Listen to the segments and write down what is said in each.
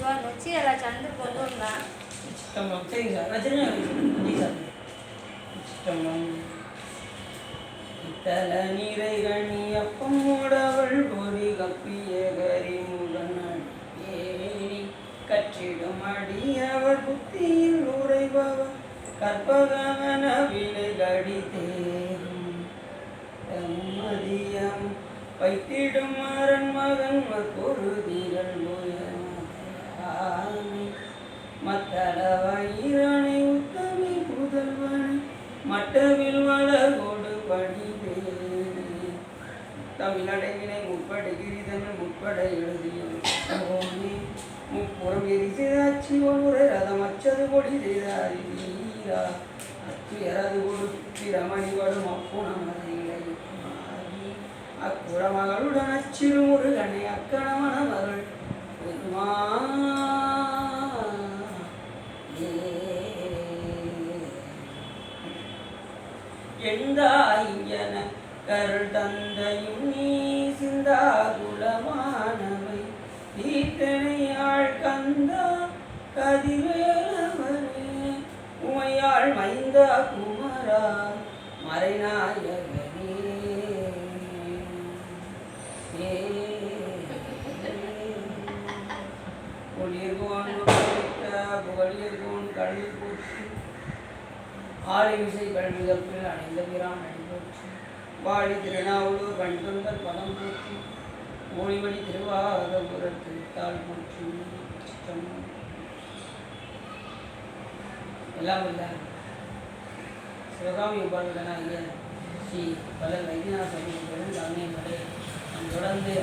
వచ్చి అలా చంద్ర కొనున్నా ఇష్టం సరి సార్ రచన సార్ ఇష్టం இத்தல நீரைகணி அப்பம் மூடவள் பொறி கப்பிய கரிமுகன் ஏனி கற்றிடும் அடியவர் புத்தியில் உரைபவர் கற்பகவன விலை கடித்தேரும் மதியம் வைத்திடும் அரண் மகன் பொருதிகள் மத்தளவயிரனை உத்தமி புதல்வனை மட்டவில் மலர்கோடு படிதே தமிழடைவினை முற்படுகிறதன் முற்பட எழுதிய முப்புறம் எரிசிதாட்சி ஒரு ரதமச்சது கொடி செய்தீரா அத்துயரது கொடுத்திரமணி வடும் அப்புணமதில்லை அக்குறமகளுடன் அச்சிறு முருகனை அக்கணமன மகள் பெருமா எந்தாயன கருள் தந்தையும் நீ சிந்தாகுலமானவை தீர்த்தனையாள் கந்தா கதிரேலவரே உமையாள் மைந்தா குமரா மறைநாயகனே ஒளிர்கோன் புகழியர்கோன் கடலில் போற்றி ஆலிமிசை கல்விதப்பில் அணைந்த பிரான் அடிபோற்றி வாழி திருநாவலூர் கண்துன்பர் பதம் போற்றி மொழிவழி திருவாரபுர திருத்தாள் போற்றி எல்லாம் இல்லை சிவகாமி உபாதனாகிய ஸ்ரீ பல வைத்தியநாத சுவாமி அன்னையமலை நாம் தொடர்ந்து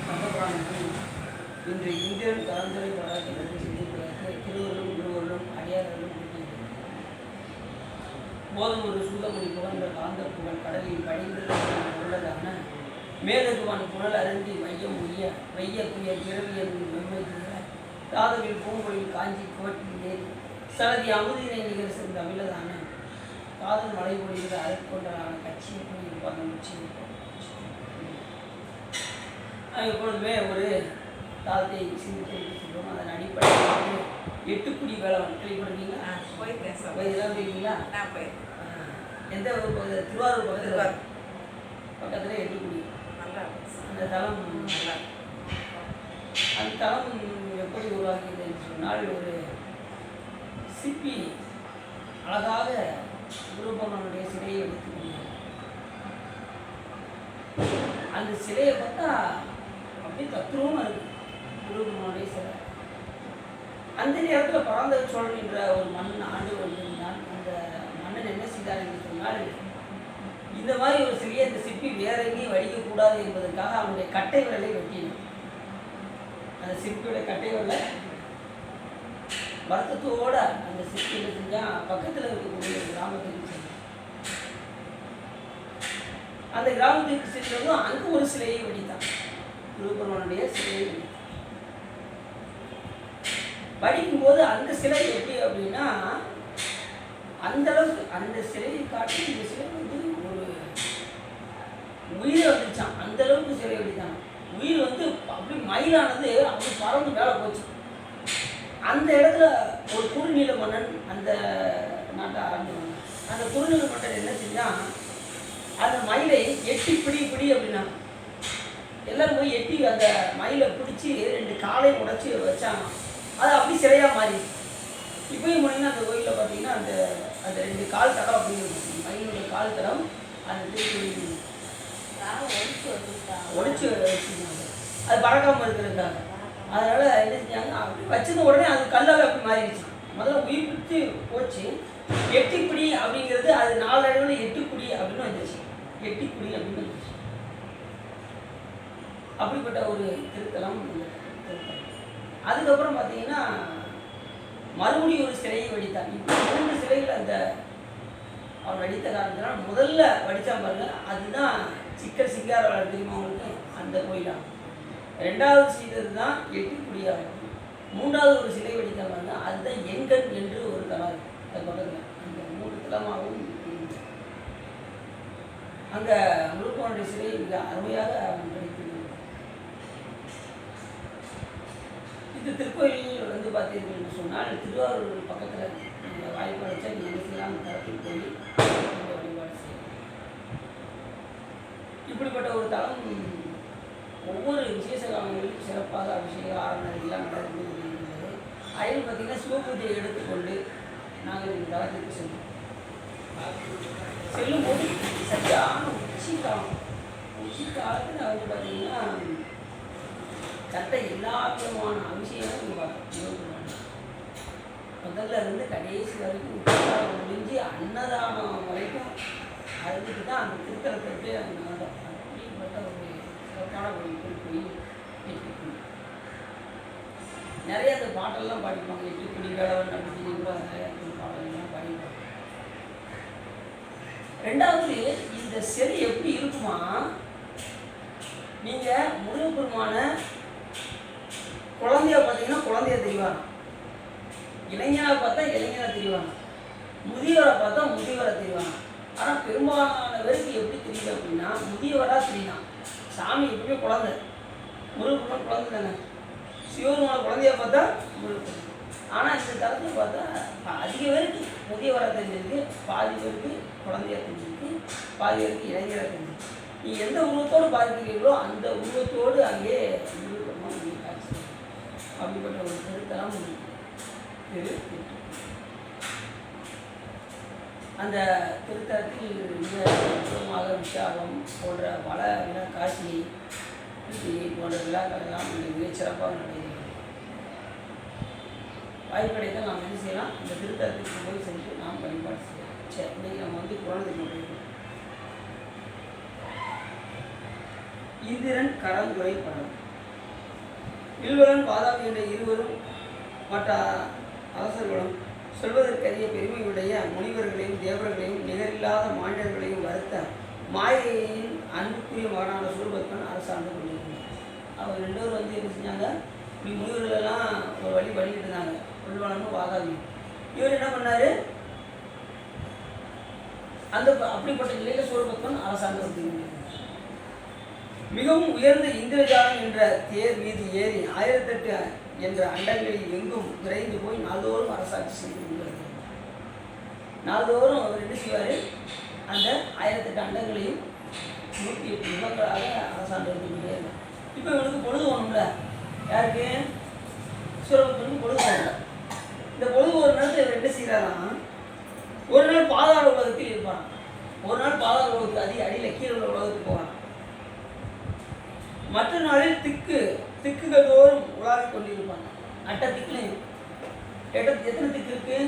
சம்பபுராணத்தில் இன்று இந்தியன் கலந்துரை பாராட்டுகிறது சிந்திக்கிறது திருவள்ளும் குருவர்களும் அடியார்களும் போதும் ஒரு சூதமொழி புகழ்ந்த காந்த புகழ் கடலில் படிந்தது உள்ளதான மேலகுவான் புனல் அருந்தி மையம் உரிய மைய புயல் பிறவியல் மென்மை தாதவில் பூங்கொழில் காஞ்சி கோட்டிலே சலதி அமுதினை நிகழ் சென்ற அமிழதான காதல் மழை பொழிகிற அருட்கொண்டலான கட்சியை இருப்பாங்க நிச்சயம் எப்பொழுதுமே ஒரு தாத்தை சிந்தித்து சொல்லுவோம். அதன் அடிப்படையில் எட்டுக்குடி வேளாண் கேள்விப்படுறீங்களா? இதெல்லாம் போயிருக்கீங்களா? எந்த ஒரு திருவாரூர் பக்கத்தில் பக்கத்தில் எட்டுக்குடி அந்த தலம் நல்லா அந்த தலம் எப்படி உருவாக்கியது என்று சொன்னால் ஒரு சிற்பி அழகாக குருபகவானுடைய சிலையை எடுத்துக்கொண்டார். அந்த சிலையை பார்த்தா அப்படியே தத்ரூபமாக இருக்கு குருபகவானுடைய சிலை. அந்த நேரத்தில் பராந்தக சோழன் என்ற ஒரு மன்னன் ஆண்டு கொண்டிருந்தான். அந்த மன்னன் என்ன செய்தார் என்று சொன்னால், இந்த மாதிரி ஒரு சிறிய இந்த சிற்பி வேற எங்கேயும் வடிக்கக்கூடாது என்பதற்காக அவனுடைய கட்டை விரலை வெட்டினான். அந்த சிற்பியோட கட்டை விரலை வருத்தத்தோடு அந்த சிற்பியில் செஞ்சால் பக்கத்தில் இருக்கக்கூடிய ஒரு கிராமத்துக்கு சென்றான். அந்த கிராமத்துக்கு சென்றதும் அங்கே ஒரு சிலையை வெடித்தான். குருபகவானுடைய சிலையை வெடித்தான். படிக்கும்போது அந்த சிலை எப்படி அப்படின்னா, அந்த அளவுக்கு அந்த சிலையை காட்டி இந்த சிலை வந்து ஒரு உயிரை வந்துச்சான். அந்த அளவுக்கு சிலை வெடித்தான். உயிர் வந்து அப்படி மயிலானது அப்படி பறந்து மேலே போச்சு. அந்த இடத்துல ஒரு குறுநில மன்னன் அந்த நாட்டை ஆரம்பிச்சான். அந்த குறுநில மன்னன் என்ன செஞ்சான், அந்த மயிலை எட்டி பிடி அப்படின்னா எல்லாரும் போய் எட்டி அந்த மயிலை பிடிச்சி 2 காலை உடைச்சி வச்சாங்க. அது அப்படி சிலையாக மாறி இப்போயும் போனீங்கன்னா அந்த கோயிலில் பார்த்தீங்கன்னா அந்த அந்த 2 கால் தடம் அப்படின்னு மயிலுடைய கால் தடம் அந்த திருப்பி ஒழிச்சு வச்சுருந்தாங்க. அது பறக்காமல் இருக்கிறதுக்காக. அதனால் என்ன செஞ்சாங்க, அப்படி வச்சது உடனே அது கல்லாக அப்படி மாறிடுச்சு. முதல்ல உயிர் பிடித்து போச்சு. எட்டிக்குடி அப்படிங்கிறது அது நாளடைவில் எட்டுக்குடி அப்படின்னு வந்துச்சு. எட்டிக்குடி அப்படின்னு வந்துச்சு. அப்படிப்பட்ட ஒரு திருத்தலம் திருத்தலம். அதுக்கப்புறம் பார்த்தீங்கன்னா மறுபடியும் ஒரு சிலையை வடித்தான். இப்போ 3 சிலைகள் அந்த அவர் வடித்த காரணத்தினால் முதல்ல வடித்தான் பாருங்க, அதுதான் சிக்கல் சிங்காரவாளர் தெரியுமா அவங்களுக்கு, அந்த கோயிலாகும். 2வது செய்தது தான் எட்டுக்குடியாகும். 3வது ஒரு சிலை வடித்தான் பாருங்க, அதுதான் எண்கண் என்று ஒரு தலம் இருக்குது. அது பக்கத்தில் அந்த 3 தலமாகவும் அங்கே முருகனுடைய சிலையை மிக அருமையாக அவன் வடித்து இந்த திருக்கோயில் வந்து பார்த்தீர்கள் என்று சொன்னால் திருவாரூர் பக்கத்தில் நீங்கள் வாய்ப்பு அடைச்சா நீங்கள் என்ன செய்யலாம் அந்த தளத்தில் போய் இந்த வழிபாடு செய்யலாம். இப்படிப்பட்ட ஒரு தலம் ஒவ்வொரு விசேஷ காலங்களிலும் சிறப்பாக அபிஷேக ஆராதனை எல்லாம் நடந்து கொண்டிருக்கிறது. அதில் பார்த்திங்கன்னா சிவபூஜையை எடுத்துக்கொண்டு நாங்கள் இந்த தளத்திற்கு செல்லும்போது சரியான உச்சி காலத்தில் வந்து பார்த்திங்கன்னா சட்டை எல்லா விதமான அபிஷேகம் இங்கே பார்த்தோம். முதல்ல இருந்து கடைசி வரைக்கும் உச்சாரம் முடிஞ்சு அன்னதானம் வரைக்கும் அதுக்கு தான் அந்த திருத்தலத்திற்கு அங்கே நடந்தோம். அப்படிப்பட்ட ஒரு சிறப்பான ஒரு கோயில் நிறைய அந்த பாட்டெல்லாம் பாடிப்பாங்க. எட்டுக்குடி வேளவன் அப்படின்னு கூட நிறைய பாடல்கள்லாம் பாடிப்பாங்க. ரெண்டாவது இந்த சிலை எப்படி இருக்குமா, நீங்கள் முருகப்பெருமான குழந்தைய பார்த்தீங்கன்னா குழந்தைய தெரிவாங்க, இளைஞரை பார்த்தா இளைஞரை தெரிவாங்க, முதியவரை பார்த்தா முதியவரை தெரிவாங்க. ஆனால் பெரும்பாலான பேருக்கு எப்படி தெரியுது அப்படின்னா முதியவராக தெரியலாம். சாமி எப்படியோ குழந்தை, முருகப்பெருமான் குழந்தை தானே, சிவபெருமான குழந்தைய பார்த்தா முருகப்பெருமான். ஆனால் இந்த தளத்தில் பார்த்தா அதிக பேருக்கு முதியவராக தெரிஞ்சிருக்கு, பாதி பேருக்கு குழந்தையா தெரிஞ்சிருக்கு, பாதி பேருக்கு இளைஞராக தெரிஞ்சிருக்கு. நீ எந்த உருவத்தோடு பார்க்கிறீர்களோ அந்த உருவத்தோடு அங்கே முருகப்பெருமான் அங்கே காட்சி. அப்படிப்பட்ட ஒரு திருத்தலம் அந்த திருத்தலத்தில் மிக விஷாகம் போன்ற பல காட்சி போன்ற விழாக்கள் எல்லாம் மிகச் சிறப்பாக நடைபெறுகிறது. வாய்ப்படைத்தால் நாம் என்ன செய்யலாம், அந்த திருத்தலத்துக்கு போய் சென்று நாம் வழிபாடு செய்யலாம். சரி, இன்றைக்கி நம்ம வந்து புராணத்துக்கு போயிருக்கோம். இந்திரன் கடந்துரை படம். வில்வலன் வாதாபி என்ற இருவரும் மற்ற அரசர்களும் சொல்வதற்கரிய பெருமையுடைய முனிவர்களையும் தேவர்களையும் நிகரில்லாத மாண்டர்களையும் வருத்த மாயையின் அன்புக்குரிய மகனான சூர்பத்மன் அரசாண்டு கொண்டிருந்தார். அவர் ரெண்டு பேரும் வந்து என்ன செஞ்சாங்க, இப்படி முனிவர்களெல்லாம் ஒரு வழி பண்ணிட்டு இருந்தாங்க, வில்வலனும் வாதாபியும். இவர் என்ன பண்ணார், அந்த அப்படிப்பட்ட நிலையில் சூர்பத்மன் அரசாண்டு கொண்டிருந்தார். மிகவும் உயர்ந்த இந்திரஜாலம் என்ற தேர் மீது ஏறி 1008 என்ற அண்டங்களில் எங்கும் விரைந்து போய் நாள்தோறும் அரசாட்சி செய்து கொண்டிருந்தார். நாள்தோறும் அவர் என்ன செய்வார், அந்த 1008 அண்டங்களையும் 108 யுகங்களாக அரசாண்டு கொண்டே இருந்தார். இப்போ இவனுக்கு பொழுது போகணும்ல, யாருக்கு, சூரபத்மனுக்கு பொழுது போகணும். இந்த பொழுது ஒரு நேரத்தில் இவர் என்ன செய்கிறாராம், ஒரு நாள் பாதாள உலகத்தில் இருப்பான், ஒரு நாள் பாதாள உலகத்துக்கு அடியில் கீழே உள்ள உலகத்துக்கு போவான். மற்ற நாளில் திக்குகள் தோறும் உலாவிக் கொண்டிருப்பாங்க. அட்ட திக்குலையும் எத்தனை திக்கு இருக்கு,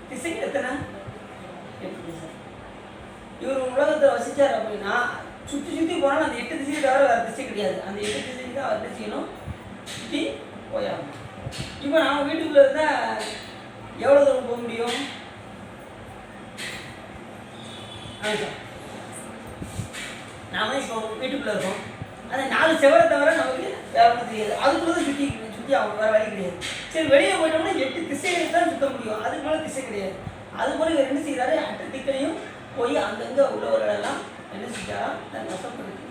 திசைக்கு எத்தனை, 8 திசை. இவர் உலகத்தை வசித்தார் அப்படின்னா சுற்றி போனாலும் அந்த 8 திசையை தவிர வேறு திசை கிடையாது. அந்த 8 திசைக்கு தான் அவர் என்ன செய்யணும், சுற்றி போயாகணும். இப்போ நாம் வீட்டுக்குள்ளே இருந்தால் எவ்வளோ தூரம் போக முடியும், நாம இப்போ வீட்டுக்குள்ளே இருக்கோம், அந்த 4 செவரை தவிர நமக்கு வேற ஒன்றும் தெரியாது. அதுக்குள்ளே தான் சுற்றி அவங்க வேறு வழி கிடையாது. சரி, வெளியே போயிட்டோம்னா 8 திசைகளுக்கு தான் சுற்ற முடியும், அதுக்கு மேலே திசை கிடையாது. அதுபோல் இவர் என்ன செய்கிறாரு, 8 திக்கையும் போய் அங்கங்கே உள்ளவர்களெல்லாம் என்ன செஞ்சாரா, தன் வசப்படுத்தி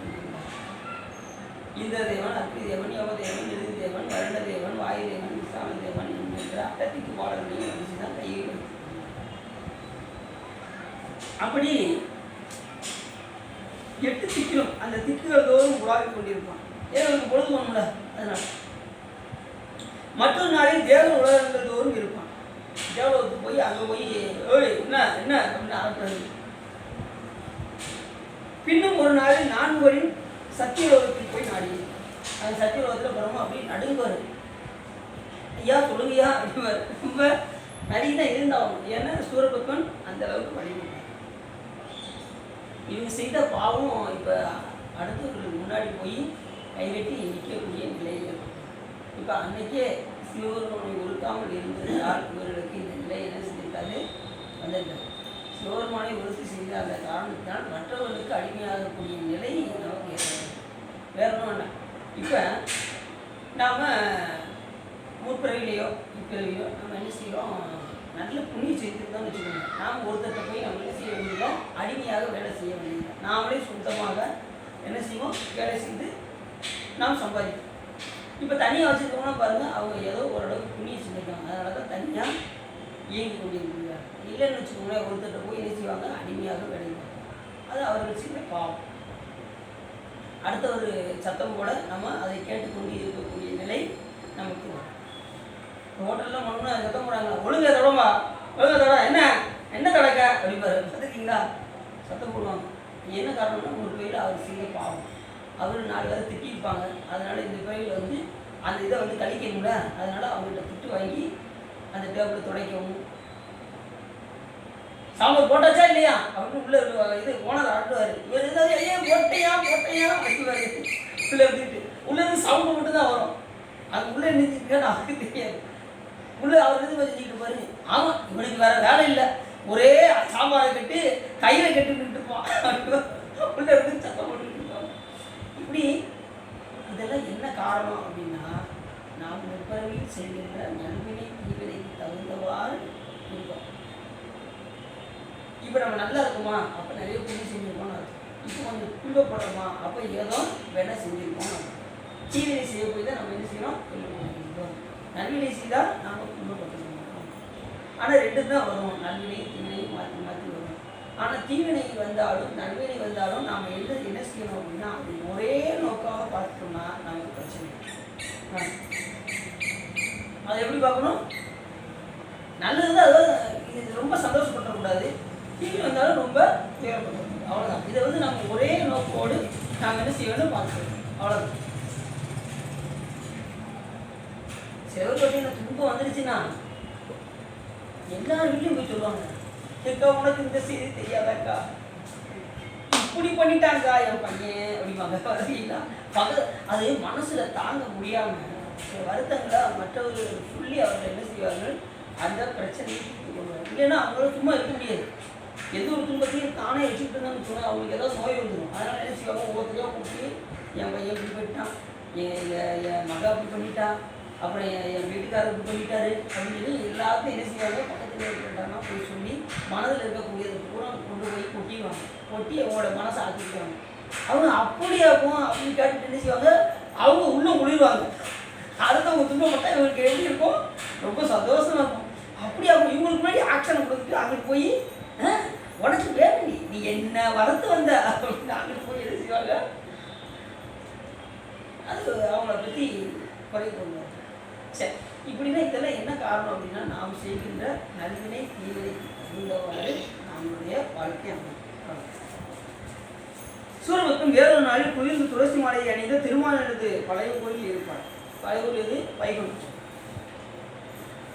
இந்த தேவன், அக்னி தேவன், யம தேவன், நிருதி தேவன், வருண தேவன், வாயு தேவன், விசாம தேவன் என்கிற 8 திக்கு பாடல்களையும் என்ன செய்தான், கையை கொடுத்து. அப்படி 8 திக்கிலும் அந்த திக்குகள் தோறும் உலாவிக் கொண்டிருப்பான். ஏன் அவனுக்கு பொழுது போகணும்ல, அதனால. மற்றொரு நாளில் தேவ உலகங்கள் தோறும் இருப்பான். தேவலோகத்துக்கு போய் அங்கே போய் என்ன என்ன அப்படின்னு ஆரம்பிறது. பின்னும் ஒரு நாளில் 4 வரின் சத்தியலோகத்துக்கு போய் நாடி, அந்த சத்தியலோகத்தில் பிறகு அப்படி நடுங்குவார். ஐயா சொல்லுங்கய்யா அப்படிவார். ரொம்ப நடிகை இருந்தாலும், ஏன்னா சூரபத்மன் அந்த அளவுக்கு வழிபட்டார். இவங்க செய்த பாவம் இப்போ அடுத்தவர்களுக்கு முன்னாடி போய் கைகட்டி நிற்கக்கூடிய நிலையில் இருக்கும். இப்போ அன்னைக்கே சிவபெருமானை ஒழுக்காமல் இருந்ததால் இவர்களுக்கு இந்த நிலை என்ன செஞ்சிருக்காரு, வந்திருக்காரு. சிவபெருமானை ஒழுத்து செய்த அந்த காரணத்தினால் மற்றவர்களுக்கு அடிமையாகக்கூடிய நிலை நமக்கு ஏற்படும். வேற ஒன்றும் வேண்டாம். இப்போ நாம் முற்பிறவிலையோ இப்பிறவிலையோ நம்ம என்ன செய்கிறோம், நல்ல புண்ணியம் செய்திருந்தோம்னு வச்சுக்கோங்க. நாம் ஒருத்தர்கிட்ட போய் நம்ம என்ன செய்ய வேண்டியதில்லை, அடிமையாக வேலை செய்ய வேண்டியதில்லை. நாமளே சுத்தமாக என்ன செய்வோம், வேலை செய்து நாம் சம்பாதிப்போம். இப்போ தனியாக வச்சுருக்கோம்னா பாருங்கள், அவங்க ஏதோ ஓரளவுக்கு புண்ணியம் செஞ்சுருக்காங்க, அதனால தான் தனியாக இயங்கி கொண்டிருக்கிறார். இல்லைன்னு வச்சுக்கோங்களேன், ஒருத்தர்கிட்ட போய் என்ன செய்வாங்க, அடிமையாக வேலைவாங்க. அது அவர்கள் செய்த பாவம். அடுத்த ஒரு சத்தம் கூட நம்ம அதை கேட்டுக்கொண்டு இருக்கக்கூடிய நிலை நமக்கு வரும். ஹோட்டலில் மண்ணு சத்தம் போடுறாங்க, ஒழுங்க தொடம்பா, ஒழுங்க தொட, என்ன தொடக்க அப்படிம்பாரு. பார்த்துருக்கீங்களா? சத்தம் போடுவாங்க. என்ன காரணம்னா, ஒரு பேரில் அவர் செய்த பாவம். அவர் 4 பேரை திட்டிருப்பாங்க. அதனால் இந்த பேரில் வந்து அந்த இதை வந்து கழிக்கணும்ல, அதனால் அவங்கள்ட்ட திட்டு வாங்கி அந்த டேபிளை துடைக்கவும், சாம்பார் போட்டாச்சா இல்லையா அப்படின்னு உள்ள இது ஓனர் ஆட்டுவார். இவர் ஏதாவது ஐயா போட்டையா அப்படிவாரு. உள்ள இருந்துட்டு உள்ள இருந்து சவுண்டு மட்டும் தான் வரும். அது உள்ள நிறுத்திட்டு அவருக்கு தெரியாது. உள்ள அவர் இது வச்சுக்கிட்டு பாருங்க. ஆமாம், இவனுக்கு வேற வேலை இல்லை, ஒரே சாம்பாரை கட்டு கையில கட்டுக்கிட்டு இருப்பான். உள்ள இருந்து சத்தம் போட்டுக்கிட்டு இருப்பாங்க. இப்படி இதெல்லாம் என்ன காரணம் அப்படின்னா, நாம் முற்பிறவியில் செய்கின்ற நல்வினை தீவினைக்கு தகுந்தவாறு இருக்கும். இப்போ நம்ம நல்லா இருக்குமா, அப்போ நிறைய புண்ணி செஞ்சுருக்கோம்னு அர்த்தம். இப்போ கொஞ்சம் துன்பப்படுறோமா, அப்போ ஏதோ வேலை செஞ்சுருக்கோம்னு அர்த்தம். தீவினை செய்ய போய் தான் நம்ம என்ன செய்யணும், துன்பப்படுறோம். நல்வினை செய்தால் நாம் துன்பப்பட்டுருக்கோம். ஆனால் 2 தான் வரும், நல்வினை தீவினையும் மாற்றி மாற்றி வரும். ஆனால் தீவினை வந்தாலும் நல்வினை வந்தாலும் நாம் என்ன செய்யணும் அப்படின்னா, அது ஒரே நோக்காக பார்த்துட்டோம்னா நமக்கு பிரச்சனை. அதை எப்படி பார்க்கணும்? நல்லது தான், அதாவது இது ரொம்ப சந்தோஷப்படக்கூடாது, தீவினை வந்தாலும் ரொம்ப துயரப்படக்கூடாது. அவ்வளோதான். இதை வந்து நம்ம ஒரே நோக்கோடு நாம் என்ன செய்யணும் பார்த்துக்கணும். அவ்வளோதான். சிலர் பார்த்தீங்கன்னா துன்பம் வந்துடுச்சுன்னா எல்லார் வீட்லையும் போய் சொல்லுவாங்க, எக்கா உனக்கு இந்த செய்தி தெரியாதாக்கா, இப்படி பண்ணிட்டாங்கக்கா என் பையன் அப்படிம்பாங்க. பார்த்தீங்கன்னா அது மனசில் தாங்க முடியாமல் சில வருத்தங்களை மற்றவர்கள் சொல்லி அவர்கள் என்ன செய்வார்கள், அந்த பிரச்சனையை தீர்த்து கொள்வாங்க. இல்லைன்னா அவங்களால சும்மா இருக்க முடியாது. எந்த ஒரு துன்பத்தையும் தானே வச்சுக்கிட்டு இருந்தான்னு சொன்னால் அவங்களுக்கு ஏதாவது நோய் வந்துடும். அதனால் என்ன செய்வாங்க, ஒவ்வொருத்தரையாக கூப்பிட்டு என் பையன் இப்படி போயிட்டான், என் மகா அப்படி பண்ணிட்டான், அப்புறம் என் வீட்டுக்காரர் இப்படி பண்ணிட்டாரு அப்படின்னு சொல்லி எல்லாத்தையும் என்ன செய்வாங்க, பக்கத்தில் இருக்கிறாங்கன்னா போய் சொல்லி மனதில் இருக்கக்கூடியது பூரா கொண்டு போய் கொட்டிடுவாங்க. கொட்டி அவங்களோட மனசை ஆக்கிடுவாங்க. அவங்க அப்படியாகும் அப்படின்னு கேட்டுட்டு என்ன செய்வாங்க, அவங்க உள்ளே குளிர்வாங்க. அடுத்தவங்க துன்பப்பட்டால் இவங்களுக்கு எப்படி இருக்கும், ரொம்ப சந்தோஷமாக இருக்கும். அப்படியாகும் இவங்களுக்கு முன்னாடி ஆக்ஷனை கொடுத்துட்டு அங்கிட்டு போய் உனக்கு வேணும், நீ என்ன வளர்த்து வந்த அப்படின்னு அங்கிட்டு போய் என்ன செய்வாங்க, அது அவங்கள பற்றி குறை கொள்வாங்க. சரி, இப்படின்னா இதெல்லாம் என்ன காரணம் அப்படின்னா, நாம் செய்கின்ற நல்வினை தீவினை தகுந்தவாறு நம்மளுடைய வாழ்க்கை அமையும். சூரபத்மன் வேறொரு நாளில் குளிர்ந்து துளசி மாலையை அணிந்த திருமாலினது பழைய கோயில் இருப்பார். பழைய கோயில் இது வைகுண்டம்.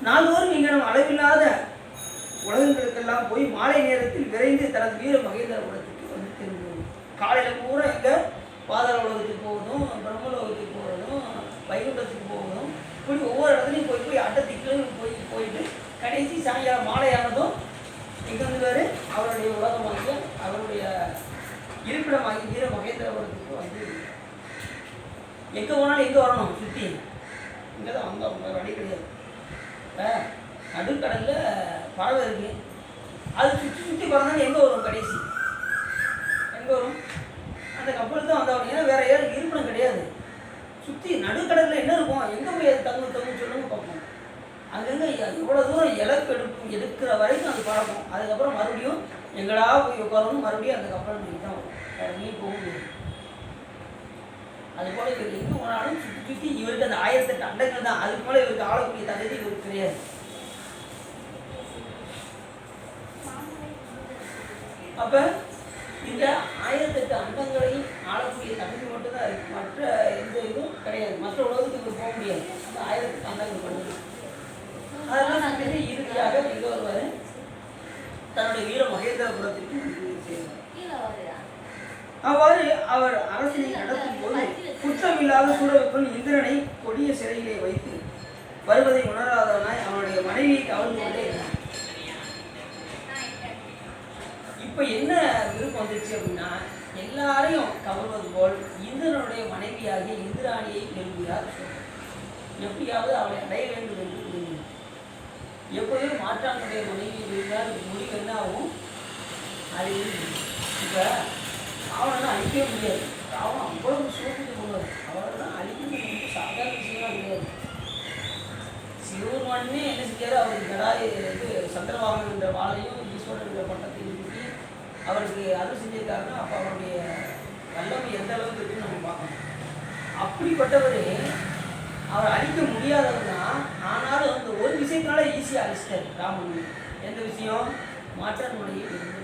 நாள்தோறும் இங்கனம் அளவில்லாத உலகங்களுக்கெல்லாம் போய் மாலை நேரத்தில் விரைந்து தனது வீர மகேந்திரபுரத்துக்கு வந்து திரும்புவோம். காலையில் பூரா எங்கே பாதாள உலகத்துக்கு போவதும், பிரம்மலோகத்துக்கு போவதும், வைகுண்டத்துக்கு போவதும், இப்படி ஒவ்வொரு இடத்துலையும் போய் அட்டத்துக்குலையும் போயிட்டு கடைசி சாயங்காலம் மாலையானதும் எங்கே வந்துடுவார், அவருடைய உலகமாகிய அவருடைய இருப்பிடமாகி வீர மகேந்திரபுரத்துக்கு வந்து எங்கே போனாலும் எங்கே வரணும், சுற்றி இங்கே தான் வந்தோம், வழி கிடையாது. நடுக்கடலில் பறவை இருக்குது, அது சுற்றி சுற்றி பறந்தாலும் எங்கே வரும், கடைசி எங்கே வரும், அந்த கப்பல் தான் வந்தவங்க. ஏன்னா வேறு யாரும் இருப்பிடம் கிடையாது. சுற்றி நடுக்கடலில் என்ன இருக்கும், எங்கே போய் அது தங்கு சொல்லுங்க பார்ப்போம். அங்கங்கே எவ்வளோ தூரம் எடுக்கிற வரைக்கும் அது பறக்கும். அதுக்கப்புறம் மறுபடியும் எங்கடா போய் உட்காரணும், மறுபடியும் அந்த கப்பல் நீ தான் வரும், நீ போக முடியாது. அதுபோல் இவர் எங்கே போனாலும் சுற்றி சுற்றி இவருக்கு அந்த 1008 அண்டங்கள் தான். அதுக்கு மேலே இவருக்கு ஆளக்கூடிய தகுதி இவருக்கு கிடையாது. அப்போ இந்த 1008 அண்டங்களையும் ஆளக்கூடிய தகுதி மட்டும்தான் இருக்குது, மற்ற எந்த இதுவும் கிடையாது. மற்ற உலகத்துக்கு இவர் போக முடியாது. அந்த 1008 அண்டங்கள் பண்ணுது. அதெல்லாம் இறுதியாக எங்கே வருவார், தன்னுடைய வீர மகேந்திரபுரத்திற்கு செய்வார். அவ்வாறு அவர் அரசினை நடத்தும் போது குற்றமில்லாத சூரபத்மன் இந்திரனை கொடிய சிறையிலே வைத்து வருவதை உணராதவனாய் அவனுடைய மனைவியை கவர்ந்து கொண்டே இருந்தான். இப்போ என்ன விருப்பம் வந்துச்சு அப்படின்னா, எல்லாரையும் கவர்வது போல் இந்திரனுடைய மனைவியாகிய இந்திராணியை விரும்புகிறார். எப்படியாவது அவளை அடைய வேண்டும் என்று விரும்பினார். எப்போதும் மாற்றானுடைய மனைவியை விரும்பினால் முடிவு என்ன ஆகும், அது இப்போ அவனை அழிக்கவே முடியாது. அவன் அவ்வளவு சோதித்து கொள்வார். அவரெல்லாம் அழிக்க சாதாரண விஷயம்லாம் கிடையாது. சிவபெருமானே என்ன செஞ்சாரு, அவருக்கு கடாய் இது சந்திரவாகன் என்ற வாளையும் ஈஸ்வரன் என்ற பட்டத்தையும் சுற்றி அவருக்கு அருள் செஞ்சிருக்காருன்னா அப்போ அவருடைய வல்லமை எந்த அளவுக்கு இருக்குன்னு நம்ம பார்க்கணும். அப்படிப்பட்டவர் அவர் அழிக்க முடியாதவர் தான். ஆனாலும் அந்த ஒரு விஷயத்தினால ஈஸியாக அழிச்சிட்டாரு ராமன். எந்த விஷயம்? மாற்றான் முறையை இருந்து.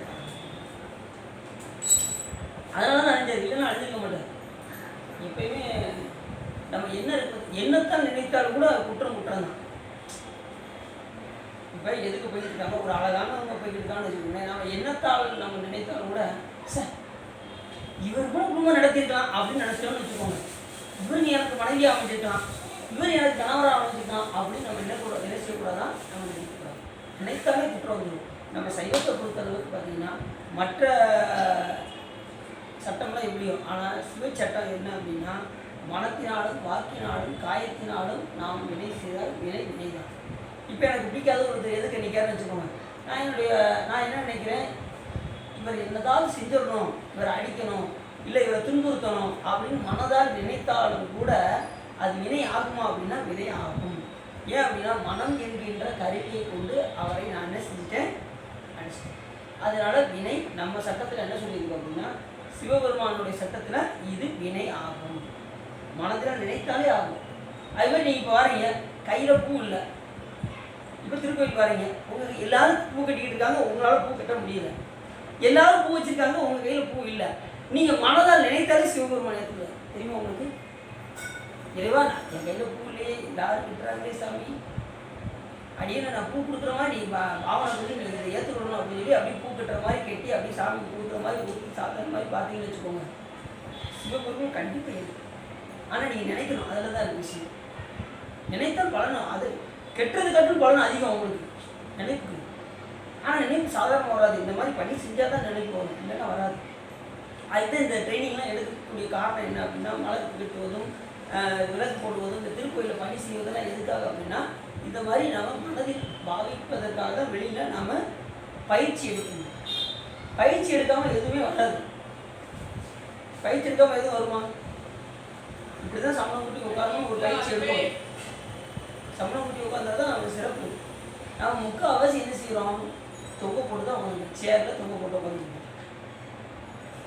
அதனால தான் அழிஞ்சார், இல்லைன்னா அழிஞ்சிக்க மாட்டார். எப்பயுமே நம்ம என்ன இருக்கு என்னத்தான் நினைத்தாலும் கூட குற்றம் தான். இப்போ எதுக்கு போயிட்டு இருக்காங்க, ஒரு அழகானவங்க போயிட்டு இருக்கான்னு வச்சுக்கோங்களேன், நம்ம என்னத்தால் நம்ம நினைத்தாலும் கூட சார் இவர் கூட குடும்பம் நடத்திருக்கலாம் அப்படின்னு நினைச்சோம்னு வச்சுக்கோங்க. இவர் எனக்கு மனைவியாக அமைஞ்சிருக்கலாம், இவர் எனக்கு கணவராக அமைஞ்சிருக்கலாம் அப்படின்னு நம்ம என்ன செய்யக்கூடாதான், நம்ம நினைக்கக்கூடாது. நினைத்தாலே குற்றம் வந்துடும். நம்ம சைவத்தை பொறுத்தளவுக்கு பார்த்தீங்கன்னா மற்ற சட்டம்லாம் எப்படியும், ஆனால் சிவ சட்டம் என்ன அப்படின்னா மனத்தினாலும் வாக்கினாலும் காயத்தினாலும் நாம் வினை செய்தால் வினை வினைதான். இப்போ எனக்கு பிடிக்காத ஒருத்தர் எதுக்கு நிற்காருன்னு வச்சுக்கோங்க, நான் என்ன நினைக்கிறேன், இவர் என்னதாவது செஞ்சிடணும், இவர் அடிக்கணும், இல்லை இவரை துன்புறுத்தணும் அப்படின்னு மனதால் நினைத்தாலும் கூட அது வினை ஆகுமா அப்படின்னா வினை ஆகும். ஏன் அப்படின்னா மனம் என்கின்ற கருவியை கொண்டு அவரை நான் என்ன செஞ்சுட்டேன், அடிச்சிட்டேன். அதனால வினை நம்ம சட்டத்தில் என்ன சொல்லியிருக்கோம் அப்படின்னா சிவபெருமானுடைய சட்டத்தில் இது வினை ஆகும். மனதில் நினைத்தாலே ஆகும். அதுமாதிரி நீங்கள் இப்போ வரீங்க, கையில் பூ இல்லை, இப்போ திருக்கோயிலுக்கு வரீங்க, உங்களுக்கு எல்லாரும் பூ கட்டிக்கிட்டு இருக்காங்க, உங்களால் பூ கட்ட முடியல. எல்லாரும் பூ வச்சுருக்காங்க, உங்கள் கையில் பூ இல்லை. நீங்கள் மனதால் நினைத்தாலே சிவபெருமான் ஏற்றுல தெரியுமா உங்களுக்கு? இறைவா என் கையில் பூ இல்லையே, எல்லாரும் கிட்டுறாங்களே சாமி, அப்படியே நான் பூ கொடுக்குற மாதிரி நீ பாவனை சொல்லி நீங்கள் இதை ஏற்றுக்கணும் அப்படின்னு சொல்லி அப்படியே பூ கட்டுற மாதிரி கட்டி அப்படியே சாமி கொடுக்குற மாதிரி ஊற்றி சாப்பிட்ற மாதிரி பார்த்தீங்கன்னு வச்சுக்கோங்க, சிவபெருமான் கண்டிப்பாக ஏற்று. ஆனால் நீங்கள் நினைக்கணும், அதில் தான் இருக்கு விஷயம். நினைத்தால் பலனும், அது கெட்டது கட்டும் பலனும் அதிகம் உங்களுக்கு நினைப்பு. ஆனால் நினைப்பு சாதாரணமாக வராது. இந்த மாதிரி பணி செஞ்சால் தான் நினைப்பு வரும், இல்லைன்னா வராது. அதுதான் இந்த ட்ரைனிங்லாம் எடுக்கக்கூடிய காரணம் என்ன அப்படின்னா மலர் கட்டுவதும் விளக்கு போடுவதும் இந்த திருக்கோயிலில் பணி செய்வதெல்லாம் எதுக்காக அப்படின்னா இந்த மாதிரி நாம் மனதில் பாவிப்பதற்காக தான் வெளியில் நாம் பயிற்சி எடுக்கணும். பயிற்சி எடுக்காமல் எதுவுமே வராது. பயிற்சி எடுக்காமல் எதுவும் வருமா? இப்படி தான் சமணம் குட்டி உட்காரணும், ஒரு பயிற்சி எடுக்கணும். சமணம் குட்டி உட்காந்தா தான் நம்ம சிறப்பு. நம்ம முக்கால்வாசி என்ன செய்கிறோம், தொங்க போட்டு தான் உட்காந்து, சேரில் தொங்க போட்டு உட்காந்துருக்கோம்.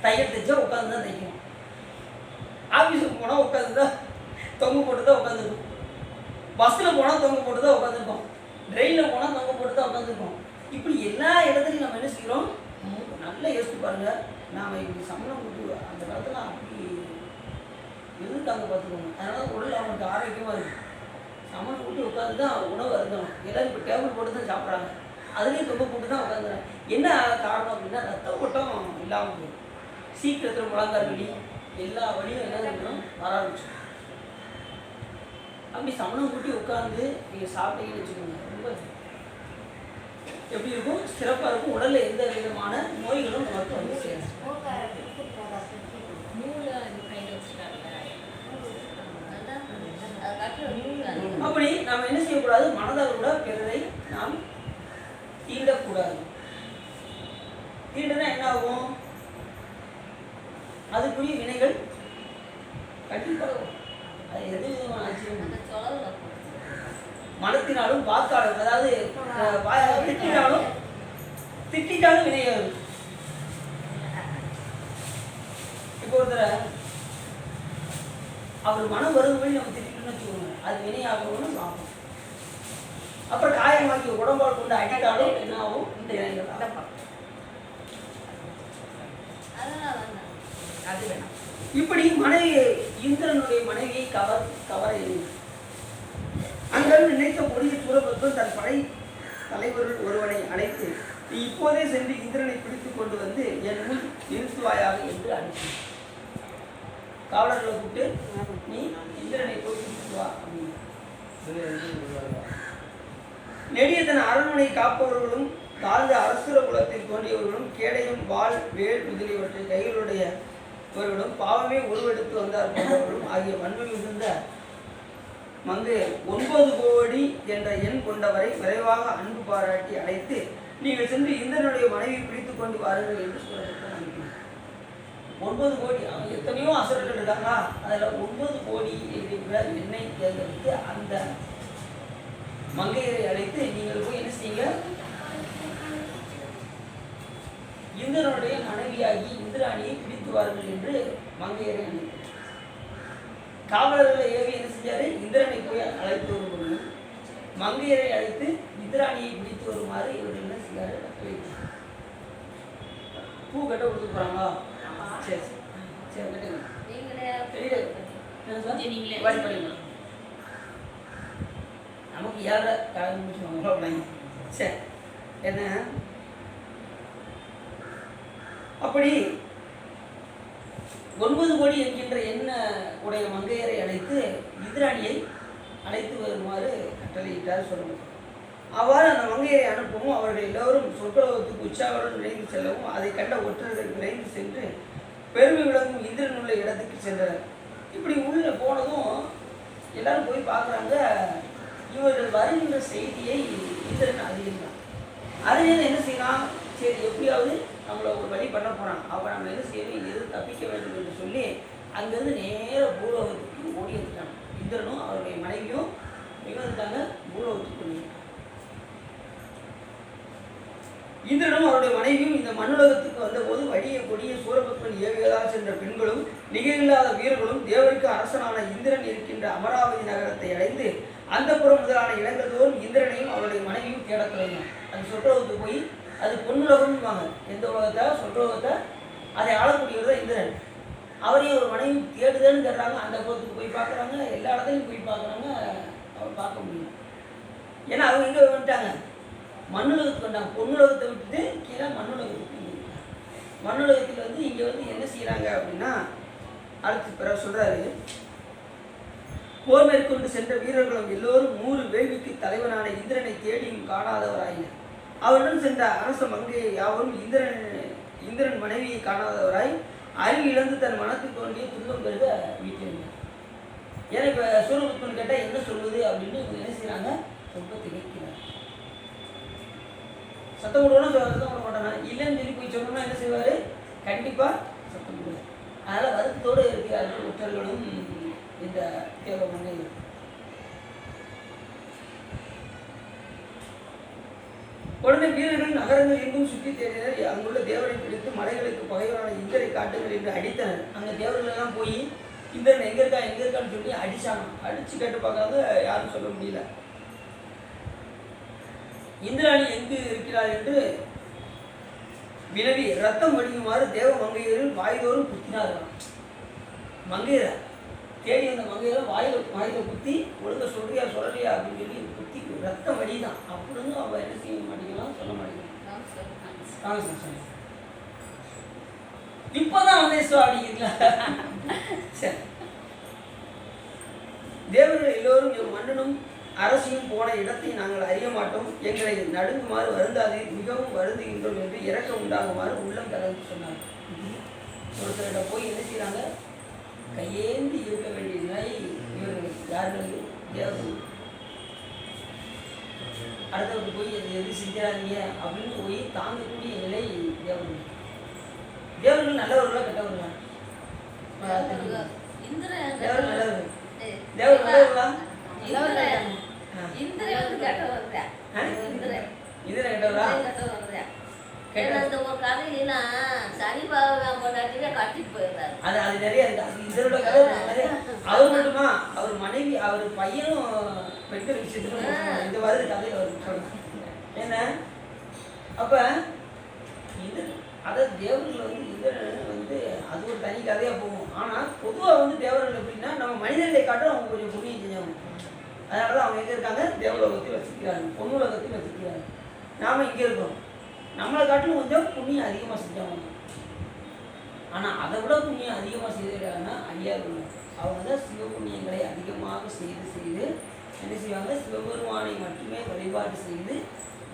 தையல் தைச்சா உட்காந்து தான் தைக்கணும். ஆஃபீஸுக்கு போனால் உட்காந்து தான் தொங்க போட்டு தான் உட்காந்துருக்கோம். பஸ்ஸில் போனால் தொங்க போட்டு தான் உட்காந்துருக்கோம். ட்ரெயினில் போனால் தொங்க போட்டு தான் உட்காந்துருக்கோம். இப்படி எல்லா இடத்துலையும் நம்ம என்ன செய்கிறோம், நல்லா யோசிச்சு பாருங்கள். நாம் இப்படி சமணம் குட்டி அந்த காலத்தில் அப்படி இருந்துட்டாங்க பார்த்துக்கோங்க. அதனால் உடல் அவனுக்கு ஆரோக்கியமாக இருக்குது. சமணம் கூட்டி உட்காந்து தான் உணவு அருந்தணும். எல்லோரும் இப்போ டேபிள் போட்டு தான் சாப்பிட்றாங்க, அதுலேயும் தொங்க போட்டு தான் உட்காந்துறாங்க. என்ன காரணம் அப்படின்னா ரத்த ஓட்டம் இல்லாமல் போகும். சீக்கிரத்தில் முழங்கால் வலி எல்லா வழியும் என்ன இருக்கணும் வர ஆரம்பிச்சு. அப்படி சமணம் கூட்டி உட்காந்து நீங்கள் சாப்பிட்டீங்கன்னு வச்சுக்கோங்க, ரொம்ப எப்படி இருக்கும், சிறப்பாக இருக்கும். உடலில் எந்த விதமான நோய்களும் நமக்கு வந்து சேரும். அப்படி நாம் என்ன செய்யக்கூடாது, மனதால் கூட பிறரை நாம் தீண்டக்கூடாது. தீண்டுனா என்ன ஆகும், அதுக்குரிய வினைகள் கண்டிப்பாக. அது எது விதமான ஆச்சரியம், மனத்தினாலும் வாக்காலும், அதாவது திட்டாலும் வினையாகும். இப்போ ஒருத்தர் அவர் மனம் வரும்படி நம்ம திட்டணும்னு வச்சுக்கோங்க, அது வினையாகணும்னு பார்ப்போம். அப்புறம் காயமாக்கி உடம்பால் கொண்டு அடித்தாலும் என்ன ஆகும், இந்த வினைகள் அடப்பாங்க. அது வேணாம். இப்படி மனைவி இந்திரனுடைய மனைவியை கவர அங்கே நினைத்த பொடிய சூரபத்மன் தன் படை தலைவர்கள் ஒருவனை அழைத்து நீ இப்போதே சென்று இந்திரனை பிடித்துக் கொண்டு வந்து என் முன் நிறுத்துவாயாக என்று அனுப்பி காவலர்களை கூப்பிட்டு நீ இந்திரனை போய் பிடித்து வா அப்படின்னு. நெடிய தன் அரண்மனை காப்பவர்களும் தாழ்ந்த அரசுர குலத்தில் தோன்றியவர்களும் கேடையும் வாள் வேல் முதலியவற்றை கைகளுடையவர்களும் பாவமே உருவெடுத்து வந்தார் போன்றவர்களும் ஆகிய வன்மை மிகுந்த மங்கு 9 கோடி என்ற எண் கொண்டவரை விரைவாக அன்பு பாராட்டி அழைத்து நீங்கள் சென்று இந்திரனுடைய மனைவி பிடித்துக் கொண்டு வாருங்கள் என்று சொல்லப்பட்டு அனுப்பினார். 9 கோடி, அவங்க எத்தனையோ அசுரர்கள் இருக்காங்க, அதில் 9 கோடி இருக்கிற எண்ணெய் தேர்ந்தெடுத்து அந்த மங்கையரை அழைத்து நீங்கள் போய் என்ன செய்யுங்க, இந்திரனுடைய மனைவியாகி இந்திராணியை பிடித்து வாருங்கள் என்று மங்கையரை அழைத்தார். காவலர்களை ஏவி என்ன செஞ்சாரு, இந்திரனை போய் அழைத்து வரும்பொழுது மங்கையரை அழைத்து இந்திராணியை பிடித்து வருமாறு இவர் என்ன செய்யாரு, பூ கட்ட கொடுத்து போறாங்களா? சரி சரி கட்டுங்க. நமக்கு யார காரணம் சரி என்ன அப்படி 9 கோடி என்கின்ற என்ன உடைய மங்கையரை அழைத்து இந்திராணியை அழைத்து வருமாறு கட்டளையிட்டார் சொல்லணும். அவ்வாறு அந்த மங்கையரை அனுப்பவும் அவர்கள் எல்லோரும் சொர்க்கலோகத்துக்கு உற்சாகத்துடன் விரைந்து செல்லவும் அதை கண்ட ஒற்றர்கள் விரைந்து சென்று பெருமை விளங்கும் இந்திரன் உள்ள இடத்துக்கு சென்றனர். இப்படி உள்ள போனதும் எல்லாரும் போய் பார்க்குறாங்க. இவர்கள் வருகின்ற செய்தியை இந்திரன் அறிகிறான். அறிஞர் என்ன செய்யலாம், சரி எப்படியாவது நம்மளை ஒரு வழி பண்ண போகிறான், அப்போ நம்ம என்ன செய்யணும், எது தப்பிக்க வேண்டும் என்று சொல்லி அங்கேருந்து நேர பூலோகத்துக்கு ஓடி வந்துட்டாங்க. இந்திரனும் அவருடைய மனைவியும் எங்கே வந்துட்டாங்க, பூலோகத்துக்கு ஓடிட்டாங்க. இந்திரனும் அவருடைய மனைவியும் இந்த மண்ணுலகத்துக்கு வந்தபோது வடிய கொடிய சூரபத்மன் ஏவியதாக சென்ற பெண்களும் நிகரில்லாத வீரர்களும் தேவருக்கு அரசனான இந்திரன் இருக்கின்ற அமராவதி நகரத்தை அடைந்து அந்த புறம் முதலான இடங்கள் தோறும் இந்திரனையும் அவருடைய மனைவியும் தேடத் தொடங்கினார். அது சொர்க்கலோகத்துக்கு போய், அது பொன்னுலகம்வாங்க, எந்த உலகத்தை, சொர்க்கலோகத்தை, அதை ஆளக்கூடியவர் தான் இந்திரன். அவரையும் ஒரு மனைவி தேடுதல்னு கேட்குறாங்க. அந்த புறத்துக்கு போய் பார்க்குறாங்க, எல்லா இடத்துலையும் போய் பார்க்குறாங்க, அவர் பார்க்க முடியும். ஏன்னா அவங்க எங்கே வந்துட்டாங்க, மண்ணுலகத்துக்கு வந்தாங்க. பொன்னுலகத்தை விட்டுட்டு கீழே மண்ணுலகத்துக்கு. மண்ணுலகத்தில் வந்து இங்கே வந்து என்ன செய்கிறாங்க அப்படின்னா, அடுத்து பிறகு சொல்கிறாரு, போர் மேற்கொண்டு சென்ற வீரர்களும் எல்லோரும் 100 வேள்விக்கு தலைவனான இந்திரனை தேடியும் காணாதவராயினர். அவருடன் சென்ற அரச மங்கையை யாவரும் இந்திரன் மனைவியை காணாதவராய் அறிவு இழந்து தன் மனத்துக்கு தோன்றிய துன்பம் பெருக வீட்டிருந்தார். ஏன்னா இப்போ சூரபத்மன் கேட்டால் என்ன சொல்வது அப்படின்னு இவங்க என்ன செய்கிறாங்க, ரொம்ப திகைக்கிறார். சத்தம் விடுவோம்னா சத்தம் விட மாட்டாங்க, இல்லைன்னு சொல்லி போய் சொன்னோம்னா என்ன செய்வார், கண்டிப்பாக சத்தம் விடுவார். அதனால் வருத்தத்தோடு இருக்கிறார்கள் ஒற்றர்களும் இந்த தேவ மங்கை. உடனே வீரர்கள் நகரங்கள் எங்கும் சுற்றி தேடினர். அங்குள்ள தேவரை பிடித்து மலைகளுக்கு பகைவரான இந்திரை காட்டுங்கள் என்று அடித்தனர். அங்கே தேவர்கள் எல்லாம் போய் இந்திரன் எங்கே இருக்கான்னு சொல்லி அடிச்சாங்க. அடிச்சு கேட்டு பார்க்காத யாரும் சொல்ல முடியல. இந்திராணி எங்கு இருக்கிறார் என்று வினவி ரத்தம் வடிக்குமாறு தேவ மங்கையரில் வாய்தோறும் குத்தினார்கள். மங்கையரை தேடி வந்த மங்கையரை வாயில குத்தி ஒழுங்க சொல்றியா சொல்லலையா அப்படின்னு சொல்லி குத்தி ரத்தம் வடிதான். அப்படின்னு அவள் என்ன செய்ய மாட்டேங்கலாம், சொல்ல மாட்டேங்கிறான். இப்போதான் வந்தேன் அப்படிங்கிறீங்களா? சரி, தேவர்கள் எல்லோரும் மன்னனும் அரசியும் போன இடத்தை நாங்கள் அறிய மாட்டோம், எங்களை நடுங்குமாறு வருந்தாது, மிகவும் வருந்துகின்றோம் என்று இறக்க உண்டாகுமாறு உள்ளம் கலந்து சொன்னாங்க. ஒருத்தர்கிட்ட போய் என்ன செய்யறாங்க, கையேந்தி இருக்க வேண்டிய நிலை இவர்கள் யார்கள், தேவர்கள். அடுத்தவங்க போய் எது செஞ்சாதீங்க அப்படின்னு போய் தாங்கக்கூடிய நிலை தேவர்கள். தேவர்கள் நல்லவர்களா கெட்டவர்களா? தேவர்கள் நல்லவர்கள். தேவர்கள் நல்லவர்களா? அவர் மட்டுமா, அவர் மனைவி, அவர் பையனும் பெண்கள் விஷயத்துல இந்த வருது கதையில வருது. என்ன அப்ப இது அதாவது தேவர்கள் வந்து இந்திரன் வந்து அது ஒரு தனி கதையா போகும். ஆனா பொதுவா வந்து தேவர்கள் எப்படின்னா நம்ம மனிதர்களை காட்டும் அவங்க கொஞ்சம் புண்ணியம் செஞ்சவங்க. அதனாலதான் அவங்க எங்க இருக்காங்க, தேவலோகத்தில் வச்சுக்கிறாங்க, பொன்னுலகத்தில் வச்சுக்கிறாங்க. நாம இங்க இருக்கோம், நம்மளை காட்டிலும் கொஞ்சம் புண்ணியம் அதிகமா செஞ்சவங்க. ஆனா அதை விட புண்ணியம் அதிகமா செய்திருக்காங்கன்னா ஐயார்கள். அவங்க தான் சிவபுண்ணியங்களை அதிகமாக செய்து என்ன செய்வாங்க, சிவபெருமானை மட்டுமே வழிபாடு செய்து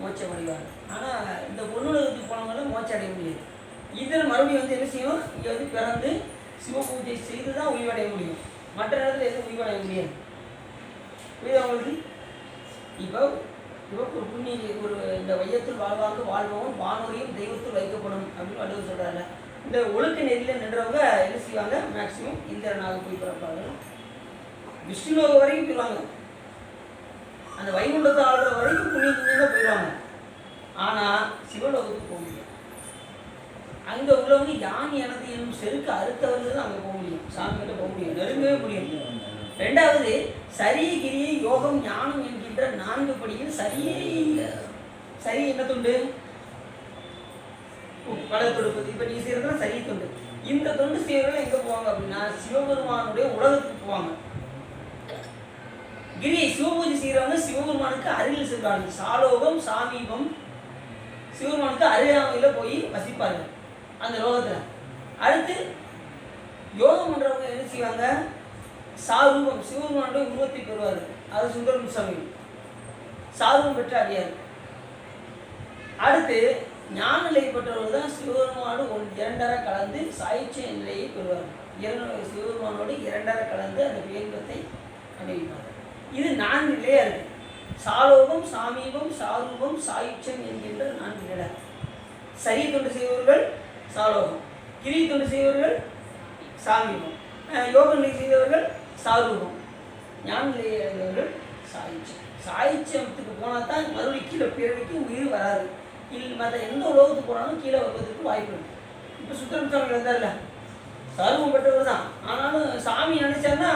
மோட்சம் அடைவாங்க. ஆனால் இந்த பொன்னுலகத்துக்கு போனவங்களும் மோட்சம் அடைய முடியாது. இதில் மறுபடியும் வந்து என்ன செய்யும், இங்கே வந்து பிறந்து சிவ பூஜை செய்து தான் உயிர்வடைய முடியும். மற்ற நேரத்தில் எதுவும் உயிர்வடைய முடியாது. புரியுது அவங்களுக்கு? இப்போ ஒரு புண்ணிய ஒரு இந்த வையத்தில் வாழ்வாங்க வாழ்பவன் வானோரையும் தெய்வத்தில் வைக்கப்படும் அப்படின்னு வள்ளுவர் சொல்கிறாங்க. இந்த ஒழுக்க நெறியில் நின்றவங்க என்ன செய்வாங்க, மேக்சிமம் இந்திரனாக போய் பிறப்பார்கள். விஷ்ணுலோகம் வரைக்கும் போயிடுவாங்க, அந்த வைகுண்டத்தை ஆடுற வரைக்கும் புண்ணிய புண்ணியமாக போயிடுவாங்க. ஆனால் சிவலோகத்துக்கு போக முடியும். அங்கே உள்ளவங்க யான் எனது என்னும் செருக்கு அறுத்தவர்கள் தான் அங்கே போக முடியும், சாமிகிட்ட போக முடியும், நெருங்கவே முடியும். ரெண்டாவது சரியை கிரியை யோகம் ஞானம் என்கின்ற 4 படியில் சரி என்ன தொண்டு, கடல் தொடுப்பது. இப்போ நீ செய்யறதுனா சரி தொண்டு. இந்த தொண்டு செய்யறவர்கள் எங்கே போவாங்க அப்படின்னா சிவபெருமானுடைய உலகத்துக்கு போவாங்க. கிரியை சிவபூஜை செய்கிறவங்க சிவபெருமானுக்கு அருகில் செல்வார்கள். சாலோகம் சாமீபம் சிவபெருமானுக்கு அருகாமையில் போய் வசிப்பார்கள் அந்த லோகத்தில். அடுத்து யோகம் பண்ணுறவங்க என்ன செய்வாங்க, சாரூபம் சிவபெருமானுடைய உருவத்தை பெறுவார்கள். அது சுந்தரம் சாமி சாரூபம் பெற்ற அடியார். அடுத்து ஞான நிலை பெற்றவர்கள் தான் சிவபெருமானோடு 2 கலந்து சாய்ச்ச நிலையை பெறுவார்கள். சிவபெருமானோடு 2 கலந்து அந்த பேரின்பத்தை அடைவார்கள். இது 4 நிலையாக இருக்குது. சாலோகம் சாமீபம் சாரூபம் சாயுச்சம் என்கின்ற 4 நிலை. சரி தொண்டு செய்பவர்கள் சாலோகம், கிரி தொண்டு செய்பவர்கள் சாமீபம், யோக நிலை செய்தவர்கள் சாரூபம், ஞான நிலையை அடைந்தவர்கள் சாயுச்சம். சாயுச்சத்துக்கு போனால் தான் மறுபடியும் கீழே பிறவிக்கு உயிர் வராது. இல்லை மற்ற எந்த உலகத்துக்கு போனாலும் கீழே வருவதற்கு வாய்ப்பு இருக்குது. இப்போ சுந்தரம் சாமி வந்தார்ல, சாரூபம் பெற்றவர் தான். ஆனாலும் சாமி நினைச்சாருன்னா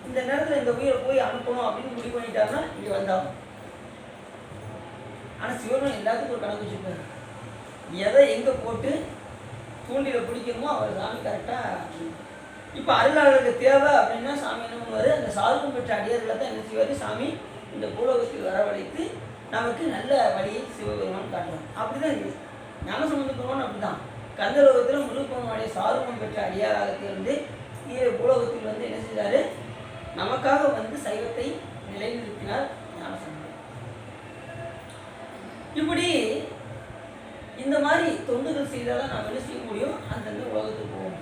இந்த நேரத்தில் இந்த உயிரை போய் அனுப்பணும் அப்படின்னு முடிவு பண்ணிட்டாருன்னா இங்கே வந்தாலும். ஆனால் சிவன் எல்லாத்துக்கும் ஒரு கணக்கு வச்சுருப்பாரு. எதை எங்கே போட்டு தூண்டியில் பிடிக்கணுமோ அவர் சாமி கரெக்டாக. இப்போ அருளாளருக்கு தேவை அப்படின்னா சாமி என்ன பண்ணுவார், அந்த சாரூபம் பெற்ற அடியார்களை தான் என்ன செய்வார், சாமி இந்த பூலோகத்தில் வரவழைத்து நமக்கு நல்ல வழியை சிவபெருமான் காட்டுவார். அப்படி தான் இருக்குது. ஞானசம்பந்த பெருமான் அப்படி தான் கந்தலோகத்தில் முருகப்பெருமானுடைய சாரூபம் பெற்ற அடியாராக இருந்து பூலோகத்தில் வந்து என்ன செய்தார், நமக்காக வந்து சைவத்தை நிலைநிறுத்தினார் ஞானசம்பந்தர். இப்படி இந்த மாதிரி தொண்டுகள் செய்தாலும் நாம் என்ன செய்ய முடியும், அந்தந்த உலகத்துக்கு போவோம்.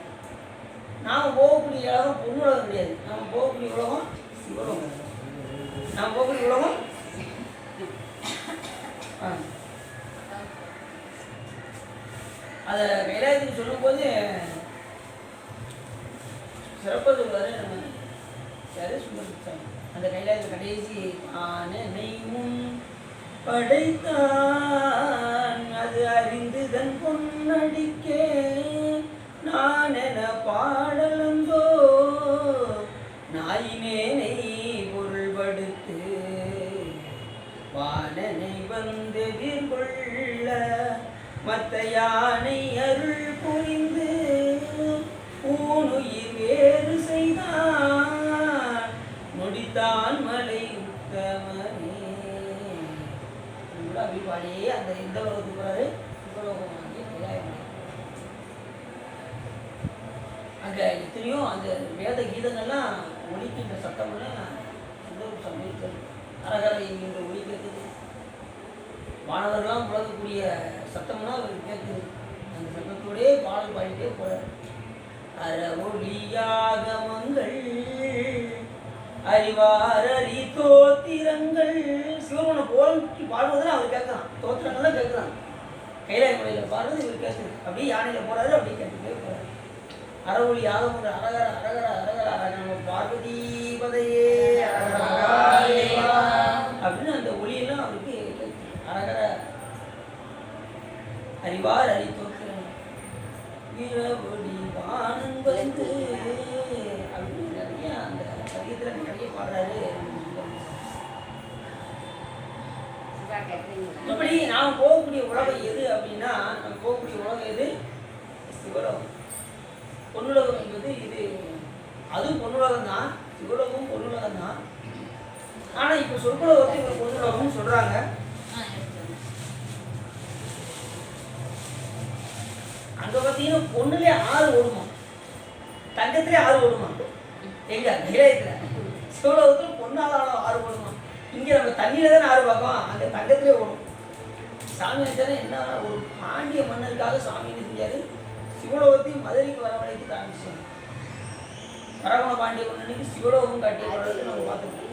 நாம் போகக்கூடிய உலகம் பொன்னுலகம் கிடையாது, நாம் போகக்கூடிய உலகம் சிவலோகம். நாம் போகக்கூடிய உலகம் அதை கைலாயத்துக்கு சொல்லும்போது சிறப்பாக சொல்லுவார் நம்ம யாரு சுந்தரம். அந்த கைலாயத்தில் கடைசி ஆனை முன் படைத்தான் அது அறிந்து தன் பொன்னடிக்கே நான் என பாடலந்தோ நாயினேனை பொருள்படுத்து வானனை வந்தெதிர்கொள்ள மத்த யானை அருள் புரிந்து ஊனுயிர் வேறு செய்தான் நொடித்தான் மலை உத்தமனே. அப்படியே அந்த இந்த உலகத்துக்கு போறாரு, உலகமாகிய கைலாயம். அங்கே எத்தனையோ அந்த வேத கீதங்கள்லாம் ஒலிக்கின்ற சத்தம்லாம் சுந்தரம் சாமி இருக்கிறது. அரகரை என்கின்ற ஒளி கேட்குது, மாணவர்கள்லாம் முழங்கக்கூடிய சத்தம்லாம் அவருக்கு கேட்குது. அந்த சத்தத்தோடே பாடல் பாடிட்டே போகிறார். அற ஒளியாகமங்கள் அறிவாரறி தோத்திரங்கள் சிவபெருமானை போற்றி பாடுவதில் அவர் கேட்கலாம், தோத்திரங்கள்லாம் கேட்கலாம். கைலாய மலையில் பாடுறது இவர் கேட்குது. அப்படியே யானையில் போகிறாரு, அப்படியே கேட்டுட்டே போகிறார். அறவொளி ஆகமங்கள் அரகர அரகர அரகர அரகர பார்வதி பதையே அப்படின்னு அந்த ஒளியெல்லாம் அவருக்கு அரகர அறிவார் அறி தோத்திரம் வீரவொளி வானன் வந்து அப்படின்னு நிறைய அந்த சங்கீதத்தில் நிறைய பாடுறாரு. இப்படி நாம் போகக்கூடிய உலகம் எது அப்படின்னா, நம்ம போகக்கூடிய உலகம் எது, சிவலோகம். பொன்னுலகம் என்பது இது, அதுவும் பொன்னுலகம் தான், சிவலோகம் பொன்னுலகம் தான். ஆனால் இப்போ சொற்குலகத்தை ஒரு பொன்னுலகம்னு சொல்கிறாங்க. அங்கே பார்த்தீங்கன்னா பொண்ணுலே 6 ஓடுமா, தங்கத்திலே 6 ஓடுமா. எங்க கைலாயத்தில் சிவலோகத்தில் பொண்ணால் 6 ஓடுமா. இங்கே நம்ம தண்ணியில தானே 6 பார்க்கோம், அங்கே தங்கத்திலே ஓடும். சாமி வச்சாலே என்ன, ஒரு பாண்டிய மன்னருக்காக சாமி என்ன செஞ்சாரு, சிவலோகத்தையும் மதுரைக்கு வரவழைத்து காமிச்சாங்க. பரமண பாண்டிய மன்னனுக்கு சிவலோகம் காட்டிய படத்தை நம்ம பார்த்துருக்கோம்.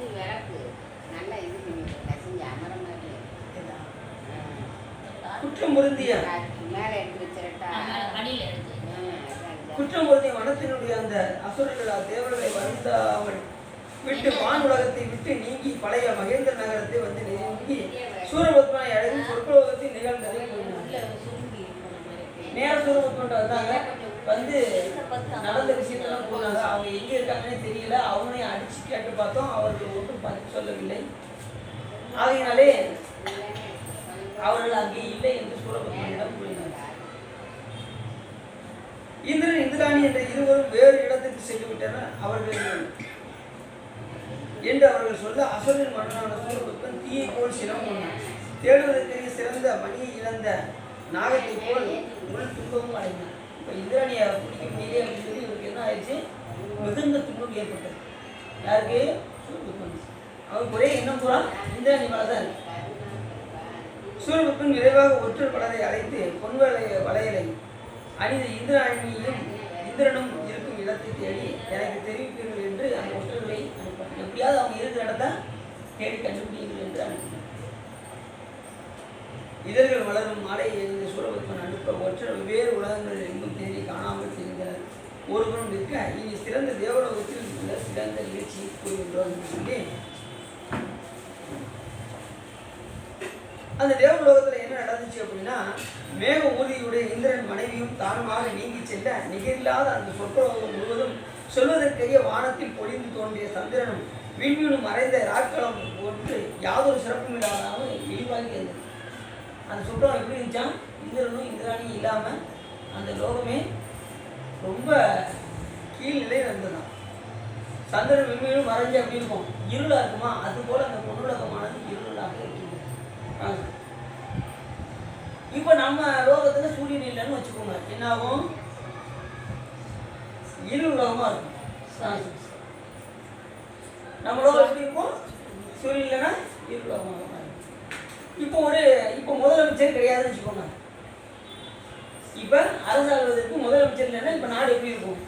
குற்றம் பொருந்திய குற்றம் பொருந்திய மனத்தினுடைய அந்த அசுரர்கள் தேவர்களை வருந்தாமல் விட்டு வான் உலகத்தை விட்டு நீங்கி பழைய மகேந்திர நகரத்தை வந்து நீங்கி சூரபத்மனை அடைந்து சொற்கலோகத்தில் நிகழ்ந்ததை கூறினார். நேர சூரபத்மன் வந்தாங்க, வந்து நடந்த விஷயத்தெல்லாம் கூறினாங்க. அவங்க எங்கே இருக்காங்கன்னே தெரியல. அவங்களையும் அடிச்சு கேட்டு பார்த்தோம், அவர்கள் ஒன்றும் பதில் சொல்லவில்லை. ஆகையினாலே அவர்கள் அங்கே இல்லை என்று சூரபத்மனிடம் கூறினார். இந்திரன் இந்திராணி என்ற இருவரும் வேறு இடத்திற்கு சென்று விட்டனர் அவர்கள் என்று அவர்கள் சொல்ல அசுரன் மன்னனான சூரபத்மன் தீயை போல் சிரமம் தேடுவதற்கரிய சிறந்த மணியை இழந்த நாகத்தை போல் உடல் துன்பமும் அடைந்தார். இப்போ இந்திராணியை பிடிக்க முடியல அப்படின்னு சொல்லி இவருக்கு என்ன ஆயிடுச்சு, மிகுந்த துன்பம் ஏற்பட்டது. யாருக்கு? சூரபத்மன். அவருக்கு ஒரே எண்ணம் பூரா இந்திராணி மேலே தான் இருக்கு. சூரபத்மன் விரைவாக ஒற்றர் பலரை அழைத்து வளையலை அணிந்த இந்திராணியும் இந்திரனும் இருக்கும் இடத்தை தேடி எனக்கு தெரிவிப்பீர்கள் என்று அந்த ஒற்றர்களை அனுப்பார். எப்படியாவது அவங்க இருக்கிற இடத்த தேடி கண்டுபிடிங்கள் என்று அனுப்பினார். இதழ்கள் வளரும் மாலை எழுந்த சூரபத்மன் அனுப்ப ஒற்றர் வெவ்வேறு உலகங்களில் எங்கும் தேடி காணாமல் தெரிந்தனர். ஒருவரும் நிற்க இனி சிறந்த தேவலோகத்தில் உள்ள சிறந்த நிகழ்ச்சியை கூறுகின்றோம் என்று சொல்லி அந்த தேவலோகத்தில் என்ன நடந்துச்சு அப்படின்னா, மேக ஊதியுடைய இந்திரன் மனைவியும் தானுமாக நீங்கி செல்ல நிகரில்லாத அந்த சொற்கலோகம் முழுவதும் சொல்வதற்கரிய வானத்தில் பொழிந்து தோன்றிய சந்திரனும் விண்மீனும் மறைந்த ராக்களம் போன்று யாதொரு சிறப்பும் இல்லாமல் இழிவாகி இருந்தது. அந்த சொற்கலம் எப்படி இருந்துச்சான், இந்திரனும் இந்திராணியும் இல்லாமல் அந்த லோகமே ரொம்ப கீழ்நிலையில் இருந்ததுதான். சந்திரன் விண்மீனும் மறைஞ்சு அப்படி இருக்கும், இருளாக இருக்குமா, அதுபோல் அந்த பொருளகமானது இருளாக இருக்கின்றது. இப்போ நம்ம லோகத்தில் சூரியன் இல்லைன்னு வச்சுக்கோங்க, என்ன ஆகும், இருள் உலகமாக இருக்கும். நம்ம லோகம் எப்படி இருக்கும், சூரியன் இல்லைன்னா இருள் உலகமாக இருக்கும். இப்போ முதலமைச்சர் கிடையாதுன்னு வச்சுக்கோங்க. இப்போ அரசாளுவதற்கு முதலமைச்சர் இல்லைன்னா இப்போ நாடு எப்படி இருக்கும்,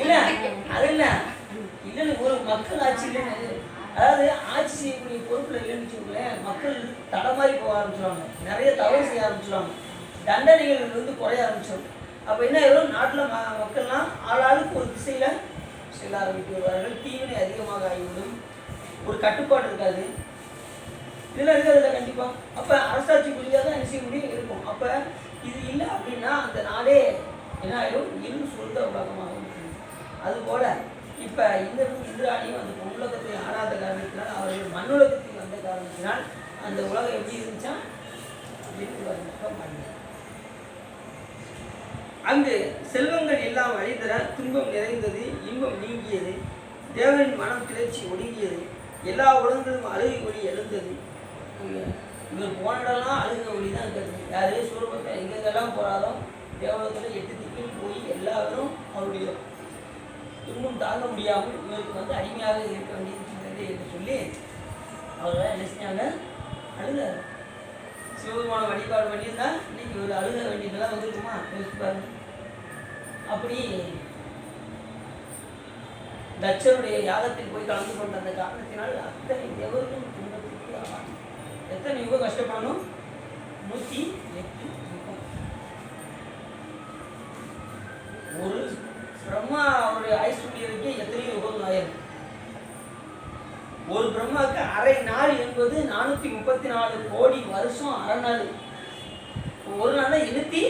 இல்லை அது இல்லை இல்லைன்னு ஒரு மக்கள் ஆட்சி இல்லைன்னு, அதாவது ஆட்சி செய்யக்கூடிய பொறுப்பில் இல்லைன்னு வச்சுக்கோங்களேன், மக்கள் தடமாறி போக ஆரம்பிச்சிடுவாங்க, நிறைய தவறு செய்ய ஆரம்பிச்சிடுவாங்க, தண்டனைகள் வந்து குறைய ஆரம்பிச்சிடும். அப்போ என்ன ஆயிடும், நாட்டில் மக்கள்லாம் ஆளாளுக்கு ஒரு திசையில் செல்ல ஆரம்பித்து வருவார்கள், தீவினை அதிகமாக ஆகிவிடும், ஒரு கட்டுப்பாடு இருக்காது, இதெல்லாம் இருக்காதுல்ல கண்டிப்பாக. அப்போ அரசாட்சி புரியாக தான் என்ன செய்ய முடியும் இருக்கும். அப்போ இது இல்லை அப்படின்னா அந்த நாடே என்ன ஆகிடும், இருள் சூழ்ந்த உலகமாக இருக்கும். அதுபோல் இப்போ இந்திராணியும் அந்த உலகத்தை ஆடாத காரணத்தினால் அவர்கள் மண்ணுலகத்தில் வந்த காரணத்தினால் அந்த உலகம் எப்படி இருந்துச்சா அங்கு செல்வங்கள் எல்லாம் அழிந்தன, துன்பம் நிறைந்தது, இன்பம் நீங்கியது, தேவனின் மனம் கிளர்ச்சி ஒடுங்கியது, எல்லா உலகங்களும் அழுகை ஒளி எழுந்தது. இவர் போன இடம்லாம் அழுகை ஒளி தான் இருக்கிறது. யாரே சூரபத்மன் எங்கெங்கெல்லாம் போகிறாரோ தேவலோகத்தில் 8 திக்கில் போய் எல்லாரும் அவருடைய துன்பம் தாங்க முடியாமல் இவருக்கு வந்து அடிமையாக இருக்க வேண்டியிருக்கிறது என்று சொல்லி அவர்கள் என்ன செஞ்சாங்க, அழுதார். சிவபெருமான வழிபாடு பண்ணியிருந்தா இன்னைக்கு ஒரு அழுக வேண்டியதெல்லாம் வந்துருக்குமா யோசிப்பாரு. அப்படி தட்சனுடைய யாகத்தில் போய் கலந்து கொண்ட அந்த காரணத்தினால் அத்தனை தேவர்களும் துன்பத்திற்கு ஆவாங்க. எத்தனை யுகம் கஷ்டப்படணும், 108 யுகம். ஒரு பிரம்மா அவருடைய ஆயுசு முடியறதுக்கு எத்தனையோ யுகம் ஆயிரும். ஒரு பிரம்மாவுக்கு அரை நாள் என்பது 434 கோடி வருஷம் அரை நாள். ஒரு நாள் 8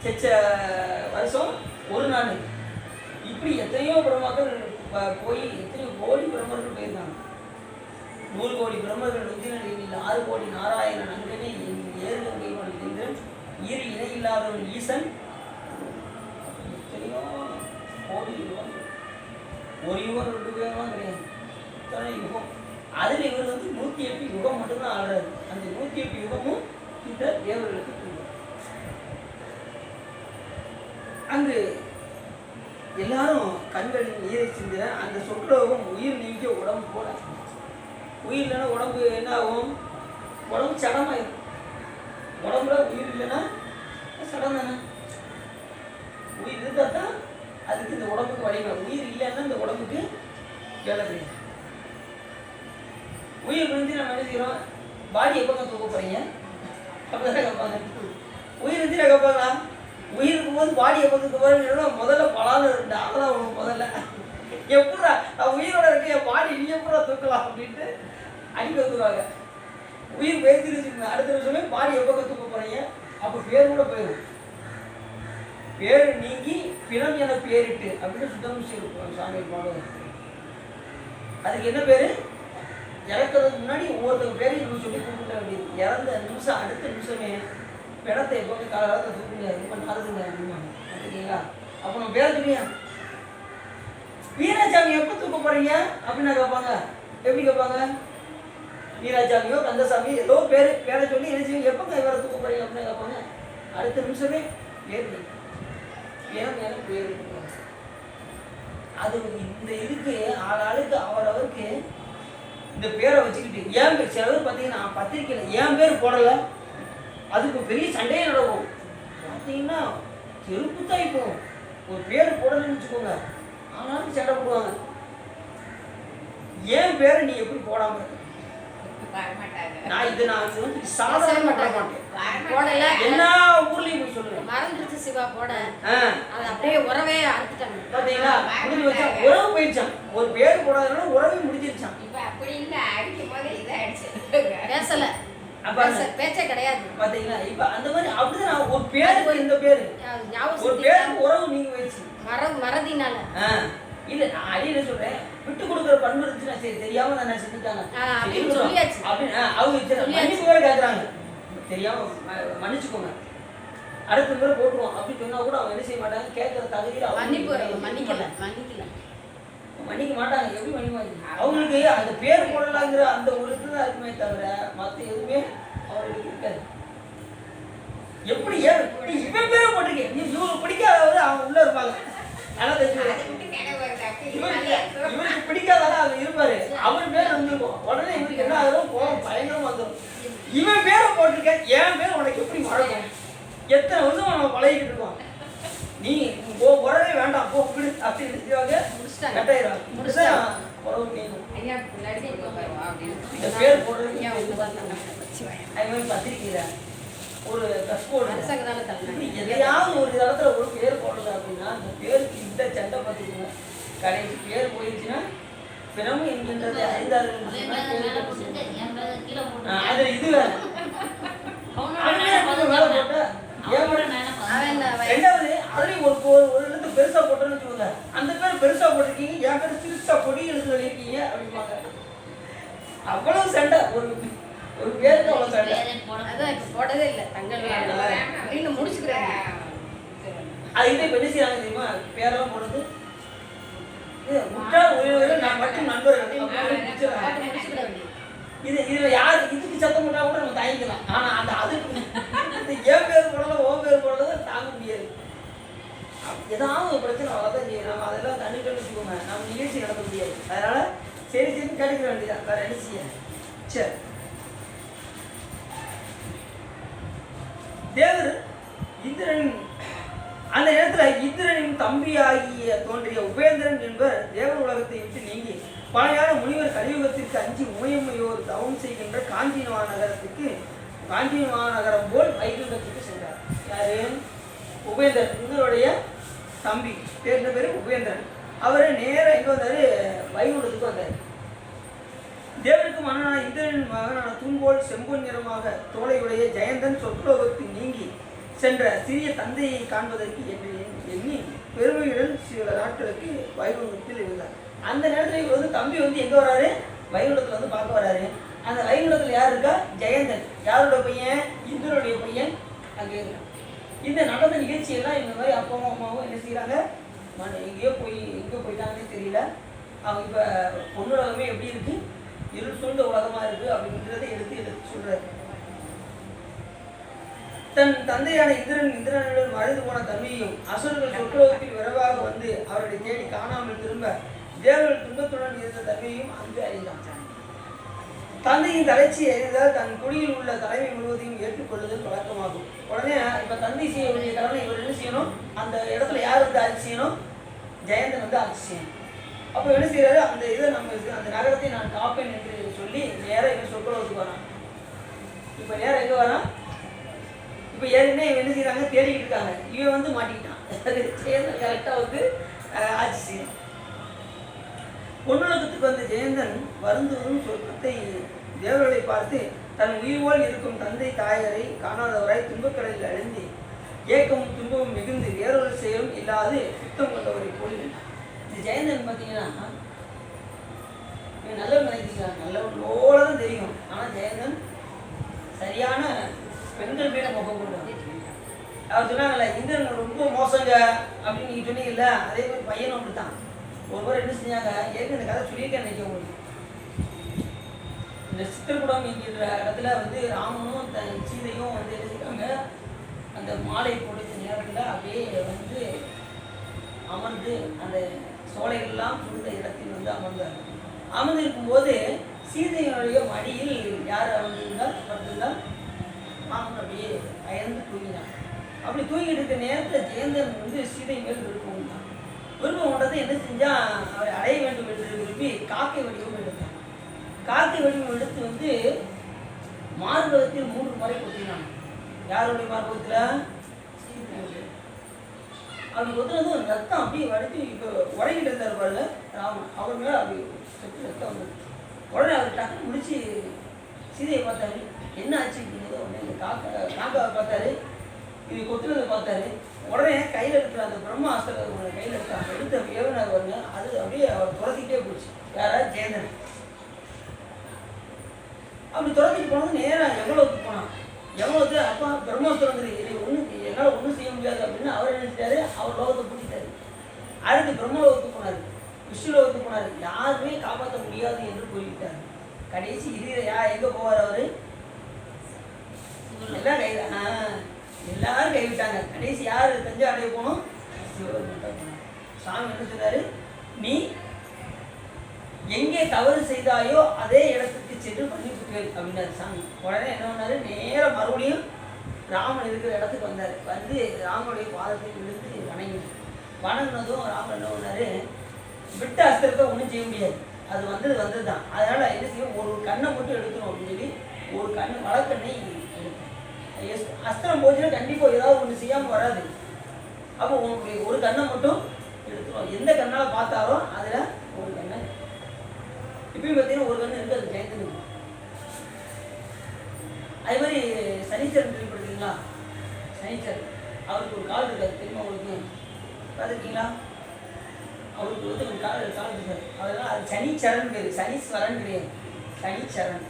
செச்ச வருஷம் ஒரு நாள். இப்படி எத்தனையோ பிரம்மாக்கள் போய் எத்தனையோ கோடி பிரம்மர்கள் போயிருந்தாங்க. 100 கோடி பிரம்மர்கள் 6 கோடி நாராயணன் அங்கனே 7 கைவன் ஈரி இணை இல்லாதவன் ஈசன். எத்தனையோ கோடி யுகம், ஒரு யுகம் 2 யுகம் கிடையாது, இத்தனை யுகம். அதில் இவர் வந்து 108 யுகம் மட்டும்தான் ஆடுறாரு. அந்த 108 யுகமும் இந்த தேவர்களுக்கு அங்கு எல்லாரும் கண்களின் நீரை சிந்தின அந்த சொற்களோகம் உயிர் நீங்கிய உடம்பு போல. உயிர் இல்லைன்னா உடம்பு என்ன ஆகும், உடம்பு சடமாயிடும். உடம்புல உயிர் இல்லைன்னா சடம் தானே. உயிர் இருந்தால் தான் அதுக்கு இந்த உடம்புக்கு வலிமை. உயிர் இல்லைன்னா இந்த உடம்புக்கு வேலை கிடையாது. உயிர் பிரிஞ்சு நம்ம என்ன செய்கிறோம், பாடி எப்போ தூக்க போகிறீங்க அப்படிதான் கேட்பாங்க. உயிர் இருந்துச்சு கேட்பாங்களா? உயிர் இருக்கும்போது பாடி எப்போ தூக்க போறேன்னா முதல்ல பலான்னு இருக்கு. அதெல்லாம் ஒன்று முதல்ல எப்படா நான் உயிரோட இருக்க என் பாடி நீ எப்படா தூக்கலாம் அப்படின்ட்டு அடிக்க வந்துடுவாங்க. உயிர் பேசிருச்சுங்க. அடுத்த நிமிஷமே பாடி எப்போ தூக்க போறீங்க? அப்போ பேர் கூட போயிடும். பேர் நீங்கி பிணம் என பேரிட்டு அப்படின்னு சுத்தம் செய்யும் சாமி பாடுவாங்க. அதுக்கு என்ன பேரு? இறக்கிறதுக்கு முன்னாடி ஒவ்வொருத்தருக்கு பேரையும் நம்ம சொல்லி கூப்பிட வேண்டியது. இறந்த நிமிஷம் அடுத்த நிமிஷமே பிணத்தை எப்போவுமே காலகாலத்தை தூக்குங்க, இது பண்ண நாளுங்க அப்படிம்பாங்க. ஓகேங்களா? அப்போ நம்ம பேரை சொல்லியா வீராசாமி எப்போ தூக்க போறீங்க அப்படின்னு கேட்பாங்க. எப்படி கேட்பாங்க? வீராசாமியோ கந்தசாமி ஏதோ பேரை சொல்லி என்ன செய்யும், எப்போ வேற தூக்க போறீங்க அப்படின்னு கேட்பாங்க. அடுத்த நிமிஷமே பேர் ஏன் பேர். அது இந்த இதுக்கு ஆளாளுக்கு அவரவருக்கு இந்த பேரை வச்சுக்கிட்டு ஏன் பேர் சில பேர் பார்த்தீங்கன்னா பத்திரிக்கையில் ஏன் பேர் போடலை அதுக்கு பெரிய சண்டையே நடக்கும். பார்த்தீங்கன்னா செருப்பு தான் இப்போ ஒரு பேர் போடலன்னு வச்சுக்கோங்க, ஆனாலும் சண்டை போடுவாங்க. ஏன் பேரை நீ எப்படி போடாம இருக்க? நான் இது வந்து சாதாரண போடல. எல்லா ஊர்லயும் போய் சொல்லுங்க மறந்துருச்சு சிவா போட. அது அப்படியே உறவே அறுத்துட்டாங்க. பாத்தீங்களா? முடிஞ்சு வச்சா உறவு போயிடுச்சான். ஒரு பேர் போடாதனால உறவே முடிஞ்சிருச்சான். இப்ப அப்படி இல்ல, அடிக்கும் போது இதை அடிச்சு பேசல, பேச்சே கிடையாது. பாத்தீங்களா? இப்ப அந்த மாதிரி அப்படிதான் ஒரு பேருக்கு இந்த பேரு ஒரு பேருக்கு உறவு நீங்க வச்சு மறதினால இல்ல. நான் அடியில சொல்றேன், விட்டு கொடுக்குற பண்பு இருந்துச்சுன்னா சரி, தெரியாம நான் செஞ்சுட்டாங்க அப்படின்னு அவங்க மன்னிப்பு வேற கேட்கறாங்க. தெரியாம மன்னிச்சுக்கோங்க, அடுத்த முறை போட்டுருவோம் அப்படின்னு சொன்னா கூட அவங்க என்ன செய்ய மாட்டாங்க, கேட்கற தகுதியில் மன்னிக்க மாட்டாங்க. எப்படி மன்னிப்பாங்க? அவங்களுக்கு அந்த பேர் போடலாங்கிற அந்த ஒரு இதுதான் இருக்குமே தவிர மற்ற எதுவுமே அவர்களுக்கு இருக்காது. எப்படி இவன் பேரை போட்டிருக்கேன், இவங்களுக்கு பிடிக்காதவரு அவங்க உள்ள இருப்பாங்க. இவருக்கு பிடிக்காதால அவர் இருப்பாரு, அவர் பேர் வந்துருக்கும். உடனே இவருக்கு என்ன ஆகும், கோபம் பயங்கரமா வந்துடும். இவன் பேரை போட்டிருக்க, என் பேர் உனக்கு எப்படி மழகும்? எத்தனை வருஷம் நம்ம பழகிட்டு இருக்கோம். நீ உறவே வேண்டாம் போ விடு அப்படின்னு கட்டாயிரும். உறவு கேட்கும். இந்த பேர் போடுறது அது மாதிரி பத்திரிக்கையில ஒரு ட்ரெஸ் போடுறது எதையாவது ஒரு இடத்துல ஒரு பேர் போடுறது அப்படின்னா அந்த பேருக்கு இந்த சண்டை பார்த்துக்கணும். கடைசி பேர் போயிடுச்சுன்னா பிறமும் என்கின்றது அறிந்தார்கள். அது இது வேலை போட்ட ரெண்டாவது அதுலயும் ஒரு இடத்துல பெருசா போட்டோன்னு வச்சுக்கோங்க, அந்த பேர் பெருசா போட்டிருக்கீங்க, என் பேர் சிறுசா பொடி எழுத்து எழுதிருக்கீங்க அப்படிம்பாங்க. அவ்வளவு சண்டை ஒரு பேருக்கு அவ்வளவு சண்டை. அதான் இப்ப போடவே இல்லை தங்கள் முடிச்சுக்கிறாங்க. அது இதை என்ன செய்யறாங்க தெரியுமா? பேரெல்லாம் போடுறது முட்டாள் உயிர் நான் மட்டும் நண்பர்கள் இதுல யாரு இதுக்கு சத்தம் போட்டா கூட நம்ம தாங்கிக்கலாம். ஆனா அந்த அதுக்கு ஏன் பேர் போடலாம் ஓ பேர் போடலாம் தாங்க முடியாது. ஏதாவது ஒரு பிரச்சனை அவ்வளோதான் செய்யும். நம்ம அதெல்லாம் தண்ணிட்டு வச்சுக்கோங்க, நம்ம நிகழ்ச்சி நடத்த முடியாது. அதனால சரி கிடைக்க வேண்டியதான், வேற என்ன செய்ய. சரி, தேவர் இந்திரன் அந்த நேரத்துல இந்திரனின் தம்பியாகிய தோன்றிய உபேந்திரன் என்பவர் தேவர் உலகத்தை விட்டு நீங்கி பழையான முனிவர் கலியுகத்திற்கு அஞ்சி உமையம்மையோர் தவம் செய்கின்ற காஞ்சி மாநகரம் போல் வைகுண்டத்துக்கு சென்றார். யாரு? உபேந்திரன், இவருடைய தம்பி பேர் பேரு உபேந்திரன். அவரை நேரம் எங்க வந்தாரு? வைகுண்டத்துக்கு வந்தார். தேவருக்கு மன்னனான இந்திரனின் மகனான தூண்போல் செம்பொன் நிறமாக தோலையுடைய ஜெயந்தன் சொற்லோகத்தில் நீங்கி சென்ற சிறிய தந்தையை காண்பதற்கு என்று எண்ணி பெருமையுடன் சில நாட்களுக்கு வைகுண்டத்தில் இருந்தார். அந்த நேரத்தில் இவர் தம்பி எங்க வராரு? வைகுண்டத்தில் பார்க்க வராரு. அந்த வைகுண்டத்தில் யார் இருக்கா? ஜெயந்தன். யாரோட பையன்? இந்திரனுடைய பையன். அங்கே இருக்கான். இந்த நடந்த நிகழ்ச்சியெல்லாம் இந்த மாதிரி அப்பாவும் அம்மாவும் என்ன செய்யறாங்க, எங்கேயோ எங்கே போயிட்டாங்கன்னு தெரியல. அவங்க இப்போ பொண்ணுலகமே எப்படி இருக்கு, இருள் சூழ்ந்த உலகமா இருக்கு அப்படின்றத எடுத்து சொல்றாரு. தன் தந்தையான இந்திரனுடன் மறைந்து போன தன்மையும் அசுரர்கள் சொற்லோகத்தில் விரைவாக வந்து அவர்களை தேடி காணாமல் திரும்ப தேவர்கள் துன்பத்துடன் இருந்த தன்மையும் அங்கு அறிந்தான். தந்தையின் தலைச்சி அறிந்தால் தன் குடியில் உள்ள தலைமை முழுவதையும் ஏற்றுக்கொள்ளுதல் பழக்கமாகும். உடனே இப்ப தந்தை செய்ய வேண்டிய கடனை இவர் என்ன செய்யணும்? அந்த இடத்துல யார் ஆட்சி செய்யணும்? ஜெயந்தன் ஆட்சி செய்யணும். அப்போ என்ன செய்யறாரு? அந்த இதை அந்த நகரத்தை நான் காப்பேன் என்று சொல்லி நேரம் எங்க சொற்களவுக்கு வரான். இப்ப நேரம் எங்க வரான்? இப்போ ஏற்கனவே இவன் என்ன செய்கிறாங்க, தேடிக்கிட்டு இருக்காங்க. இவன் வந்து மாட்டிக்கிட்டான். ஜெயந்தன் கரெக்டாக வந்து ஆட்சி செய்யும். பொன்னுலகத்துக்கு வந்த ஜெயந்தன் வருந்துவதும் சொர்க்கத்தை தேவர்களை பார்த்து தன் உயிர் போல் இருக்கும் தந்தை தாயரை காணாதவராய் துன்பக்கடலில் அழிந்து ஏக்கமும் துன்பமும் மிகுந்து வேறொரு செயலும் இல்லாது சுத்தம் கொண்டவரை போலிருந்தான். இந்த ஜெயந்தன் பார்த்தீங்கன்னா நல்ல நினைக்கிறாங்க, நல்லவர்களோட தான் தெரியும். ஆனால் ஜெயந்தன் சரியான பெண்கள் மேல முகம் கொண்டு அவர் சொன்னாங்கல்ல, இந்திரன் ரொம்ப மோசங்க அப்படின்னு நீங்கள் சொன்னீங்கல்ல, அதே மாதிரி பையனும் அப்படித்தான். ஒரு முறை என்ன செஞ்சாங்க, ஏற்கனவே இந்த கதை சொல்லியிருக்கேன் நினைக்க உங்களுக்கு. இந்த சித்திரகுடம் என்கின்ற இடத்துல வந்து ராமனும் சீதையும் வந்து என்ன செய்வாங்க, அந்த மாலை கொடுத்த நேரத்தில் அப்படியே வந்து அமர்ந்து அந்த சோலைகள்லாம் சூழ்ந்த இடத்தில் வந்து அமர்ந்தார். அமர்ந்திருக்கும்போது சீதையினுடைய மடியில் யார் படுத்திருந்தால் ராமன் அப்படியே அயர்ந்து தூங்கினான். அப்படி தூங்கிட்டு இருக்க நேரத்தில் ஜெயந்தன் வந்து சீதை மேல் விருப்பம் கொண்டான். விருப்பம் கொண்டதை என்ன செஞ்சால் அவரை அடைய வேண்டும் என்று விரும்பி காக்கை வடிவம் எடுத்தான். காக்கை வடிவம் எடுத்து வந்து மார்பகத்தில் 3 முறை கொத்தினான். யாருடைய மார்பகத்தில்? அப்படி கொத்துனதும் ரத்தம் அப்படியே வடித்து இப்போ உடைக்கிட்டு இருந்தார் பாருங்க ராமன். அவர் மேலே அப்படி சத்து ரத்தம் வந்தது. உடனே அவர் டக்குன்னு முடிச்சு சீதையை பார்த்தாரு. என்ன ஆச்சு அப்படிங்கிறத உடனே காக்காவை பார்த்தாரு, இது கொத்துனதை பார்த்தாரு. உடனே கையில் இருக்கிற அந்த பிரம்மாஸ்திரத்தை கையில் இருக்காங்க எடுத்த ஏவனார் வருங்க, அது அப்படியே அவர் துரத்திக்கிட்டே போச்சு. யாராவது ஜெயந்தன் அப்படி துரத்திட்டு போனது நேராக எவ்வளோக்கு போனான். எவ்வளோக்கு அப்பா பிரம்மாஸ்திரங்கிறது என்னால் ஒன்றும் செய்ய முடியாது அப்படின்னு அவர் நினைச்சிட்டாரு. அவர் லோகத்தை பிடிச்சிட்டாரு. அடுத்து பிரம்மலோகத்துக்கு போனார், விஷ்ணு லோகத்துக்கு போனார். யாருமே காப்பாற்ற முடியாது என்று கூறிவிட்டார். கடைசி இறுதியா எங்கே போவார் அவர்? எல்லாம் எல்லாரும் கைவிட்டாங்க. கடைசி யார் தஞ்சை அடைய போனோம்? சிவபெருமான். சாமி என்ன சொன்னாரு, நீ எங்கே தவறு செய்தாயோ அதே இடத்துக்கு சென்று மன்னிப்பு கேள் அப்படின்னாரு சாமி. உடனே என்ன பண்ணாரு, நேராக மறுபடியும் ராமன் இருக்கிற இடத்துக்கு வந்தார். வந்து ராமனுடைய பாதத்தை விழுந்து வணங்கினதும் ராமன் என்ன பண்ணாரு, விட்ட அஸ்திரத்தை ஒன்றும் செய்ய முடியாது, அது வந்தது தான். அதனால என்ன செய்யும், ஒரு கண்ணை மட்டும் எடுக்கணும் அப்படின்னு சொல்லி ஒரு கண்ணு வழக்கண்ணை எடுத்தேன். அஸ்திரம் போச்சுன்னா கண்டிப்பாக ஏதாவது ஒன்று செய்யாமல் வராது. அப்போ உங்களுக்கு ஒரு கண்ணை மட்டும் எடுத்துரும். எந்த கண்ணால் பார்த்தாரோ அதில் ஒரு கண்ணை. இப்பயும் பார்த்தீங்கன்னா ஒரு கண்ணு இருக்குது, அது ஜெயந்தனுக்கு. அதே மாதிரி சனீச்சரன் கேள்விப்படுறீங்களா? சனீச்சரன் அவருக்கு ஒரு கால் இருக்காது, தெரியுமா உங்களுக்கு? பார்த்துருக்கீங்களா? அவருக்கு வந்து ஒரு கால் இருக்காது. அதெல்லாம் அது சனீச்சரன் பேர், சனீஸ்வரன் கிடையாது, சனீச்சரன்.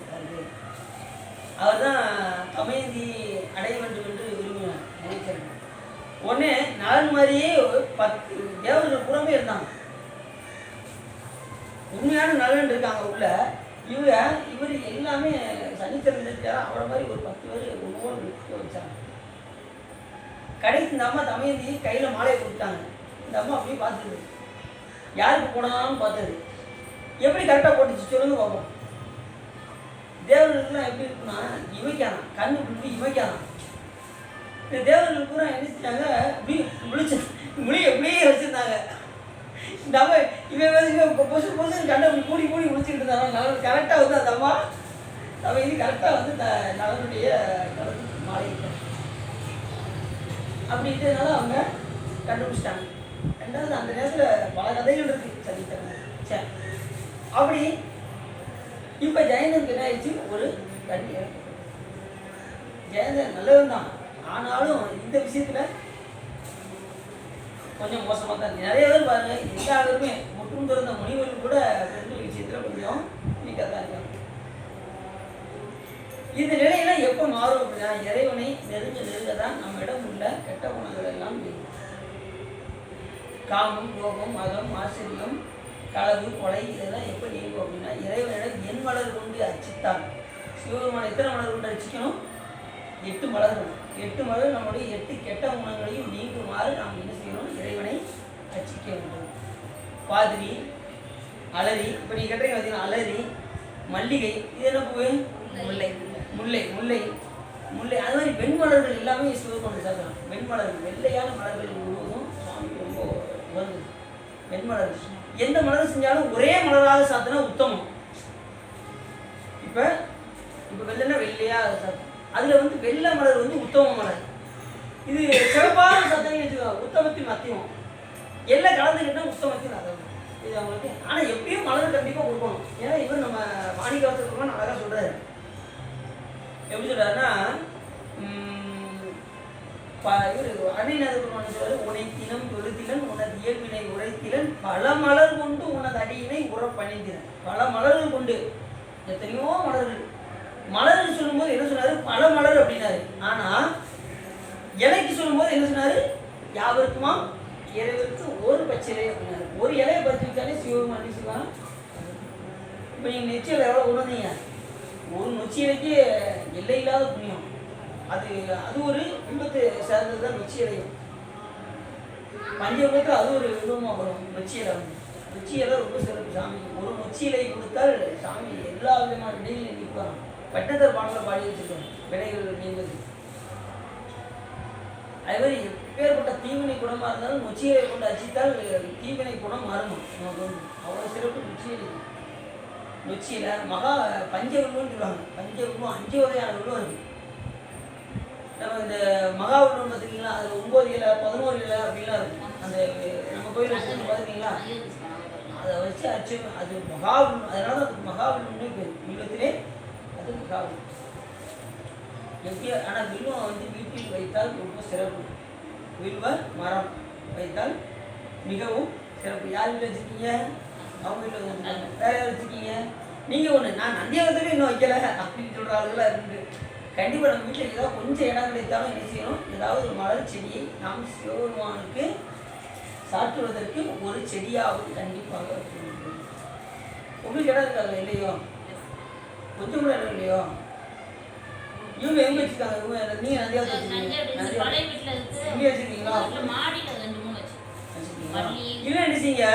அவர் தான் தமயந்தி அடைய வேண்டும் என்று விரும்பினார் சனீச்சரன். உடனே நலன் மாதிரியே 10 தேவர்கள் புறமே இருந்தாங்க. உண்மையான நலன் இருக்காங்க உள்ள. இவர் எல்லாமே சனீச்சரன் இருக்காரா, அவரை மாதிரி ஒரு 10 பேர் ஒவ்வொரு வச்சாங்க. கடைசி இந்த அம்மா தமயந்தி கையில் மாலையை கொடுத்தாங்க. இந்த அம்மா அப்படியே பார்த்துது, யாருக்கு போனாலும் பார்த்தது. எப்படி கரெக்டாக போட்டுச்சு சொல்லுங்க பார்ப்போம். தேவர்களுக்குலாம் எப்படி இருக்குன்னா இமைக்காதான், கண்ணு பிடிச்சி இமைக்காதான். இந்த தேவர்கள் பூரா என்ன செஞ்சாங்க, அப்படி முழி எப்படியே வச்சுருந்தாங்க. இந்த அம்மா இவன் பொசு பொசுன்னு கண்ணை மூடி முடிச்சுக்கிட்டு இருந்தாங்க. நலன் கரெக்டாக வந்து அந்த அம்மா நம்ம இது கரெக்டாக வந்து நலனுடைய மாலையிட்ட அப்படின்றதுனால அவங்க கண்டுபிடிச்சிட்டாங்க. ரெண்டாவது அந்த நேரத்தில் பல கதைகள் இருக்குது சனித்தரன். சரி, அப்படி இப்போ ஜெயந்தனுக்கு என்ன ஆயிடுச்சு, ஒரு கண்ணி இறக்கப்பட்டது. ஜெயந்தன் நல்லவன் தான், ஆனாலும் இந்த விஷயத்தில் கொஞ்சம் மோசமாக தான் இருக்குது. நிறைய பேர் பாருங்க, எல்லாருமே முற்றும் திறந்த முனிவர்கள் கூட பெண்கள் விஷயத்தில் கொஞ்சம் வீக்காக தான் இருக்காங்க. இந்த நிலையெல்லாம் எப்போ மாறும் அப்படின்னா, இறைவனை நெருங்க தான் நம்மிடம் உள்ள கெட்ட குணங்கள் எல்லாம் காமம், கோபம், மதம், ஆச்சரியம், களவு, கொலை இதெல்லாம் எப்போ நீங்கும் அப்படின்னா, இறைவனிடம் என் மலர் கொண்டு அர்ச்சித்தான். சிவபெருமான எத்தனை மலர் கொண்டு அர்ச்சிக்கணும்? 8 மலர்கள். 8 மலர் நம்முடைய 8 கெட்ட குணங்களையும் நீங்குமாறு நாம் என்ன செய்யணும், இறைவனை அர்ச்சிக்க வேண்டும். பாதிரி, அலரி, இப்போ நீங்கள் கேட்டீங்க பார்த்தீங்கன்னா அலரி, மல்லிகை, இது என்ன பூ? முல்லை. முல்லை முல்லை முல்லை அது மாதிரி வெண்மலர்கள் எல்லாமே சிவபெருமான் சாப்பிடலாம். வெண்மலர்கள், வெள்ளையான மலர்கள் முழுவதும் சுவாமிக்கு ரொம்ப உகந்தது. வெண்மலர்கள் எந்த மலர் செஞ்சாலும் ஒரே மலராக சாப்பிட்டா உத்தமம். இப்போ வெள்ளைன்னா வெள்ளையாக சாப்பிடும். அதில் வந்து வெள்ளை மலர் வந்து உத்தம மலர். இது சிறப்பான சத்தம் வச்சுக்கோங்க. உத்தமத்தின் மத்தியம் எல்லாம் கலந்துக்கிட்டா உத்தமத்தின் அதம் இது அவங்களுக்கு. ஆனால் எப்பயும் மலர் கண்டிப்பாக கொடுக்கணும். ஏன்னா இவர் நம்ம மாணிக்கவாசகர் அழகாக சொல்கிறாரு. எப்படி சொல்கிறாருன்னா இவர் அடிநாதர் சொல்றாரு, உனை தினம் தொழுத்திலன் உனது இயல்பினை உரைத்திலன் பல மலர் கொண்டு உனது அடியினை உறப்பணிந்திறன். பல மலர்கள் கொண்டு எத்தனையோ மலர்கள். மலர்கள் சொல்லும்போது என்ன சொன்னாரு? பல மலர் அப்படின்னாரு. ஆனால் இலைக்கு சொல்லும்போது என்ன சொன்னாரு? யாவருக்குமா இறைவருக்கு ஒரு பச்சிலை அப்படின்னாரு. ஒரு இலையை பறிச்சு வச்சாலே சிவபெருமான் அடிச்சுக்கலாம். இப்போ நீங்கள் நெச்சியில் எவ்வளோ உணர்ந்தீங்க? ஒரு நொச்சி இலைக்கு எல்லை இல்லாத புண்ணியம். அது ஒரு விபத்து சேர்ந்தது தான் நொச்சி இலையும். பஞ்சபுரத்தில் அது ஒரு விபமாக வரும். நொச்சி இலை நொச்சி இலை ரொம்ப சிறப்பு சாமி. ஒரு நொச்சி இலை கொடுத்தால் சாமி எல்லா விதமான விடைகளையும் நிற்பாங்க. பட்டத்தர் பாடல பாடி வச்சிருக்கோம் விடைகள் நீங்குது. அதே மாதிரி எப்பேற்பட்ட தீவினை குணமாக இருந்தாலும் நொச்சியை கொண்டு அச்சித்தால் தீவினை குணம் மாறணும். நமக்கு வந்து அவ்வளோ சிறப்பு நொச்சியில். நொச்சியில் மகா பஞ்சவில்லுன்னு சொல்லுவாங்க. பஞ்சவில்லும் 5 வகையான வில்லும் இருக்குது. நம்ம இந்த மகா வில்லுன்னு பார்த்துக்கிங்களா, அதில் 9 இலை 11 இலை அப்படின்லாம் இருக்குது. அந்த நம்ம கோயில் வச்சு பார்த்துக்கிங்களா, அதை வச்சு அச்சு அது மகாவில்லும். அதனால தான் அதுக்கு மகாவில்லுன்னே பேர். வில்லத்திலே அது மகாவில்லும். எப்படி ஆனால் வில்வம் வந்து வீட்டில் வைத்தால் ரொம்ப சிறப்பு. வில்வ மரம் வைத்தால் மிகவும் சிறப்பு. யார் வீட்டில் வச்சுருக்கீங்க? அவங்க வீட்டில் வச்சுருக்காங்க. வேறு யார் வச்சுருக்கீங்க? நீங்கள் ஒன்று நான் நந்தியாவதுலேயும் இன்னும் வைக்கலை அப்படின்னு சொல்கிற ஆளுகளாக இருக்குது. கண்டிப்பாக நம்ம வீட்டில் ஏதாவது கொஞ்சம் இடம் கிடைத்தாலும் என்ன செய்யணும்? ஏதாவது ஒரு மலர் செடியை நாம் சிவபெருமானுக்கு சாற்றுவதற்கு ஒரு செடியாவது கண்டிப்பாக வச்சுருக்கோம். உங்களுக்கு இடம் இருக்காது இல்லையோ? கொஞ்சம் கூட இடம் இல்லையோ? இவங்க எங்க வச்சுருக்காங்க? இவங்க நீங்கள் நந்தியாவது வச்சுருக்கீங்களா? இல்லை என்ன செய்யுங்க,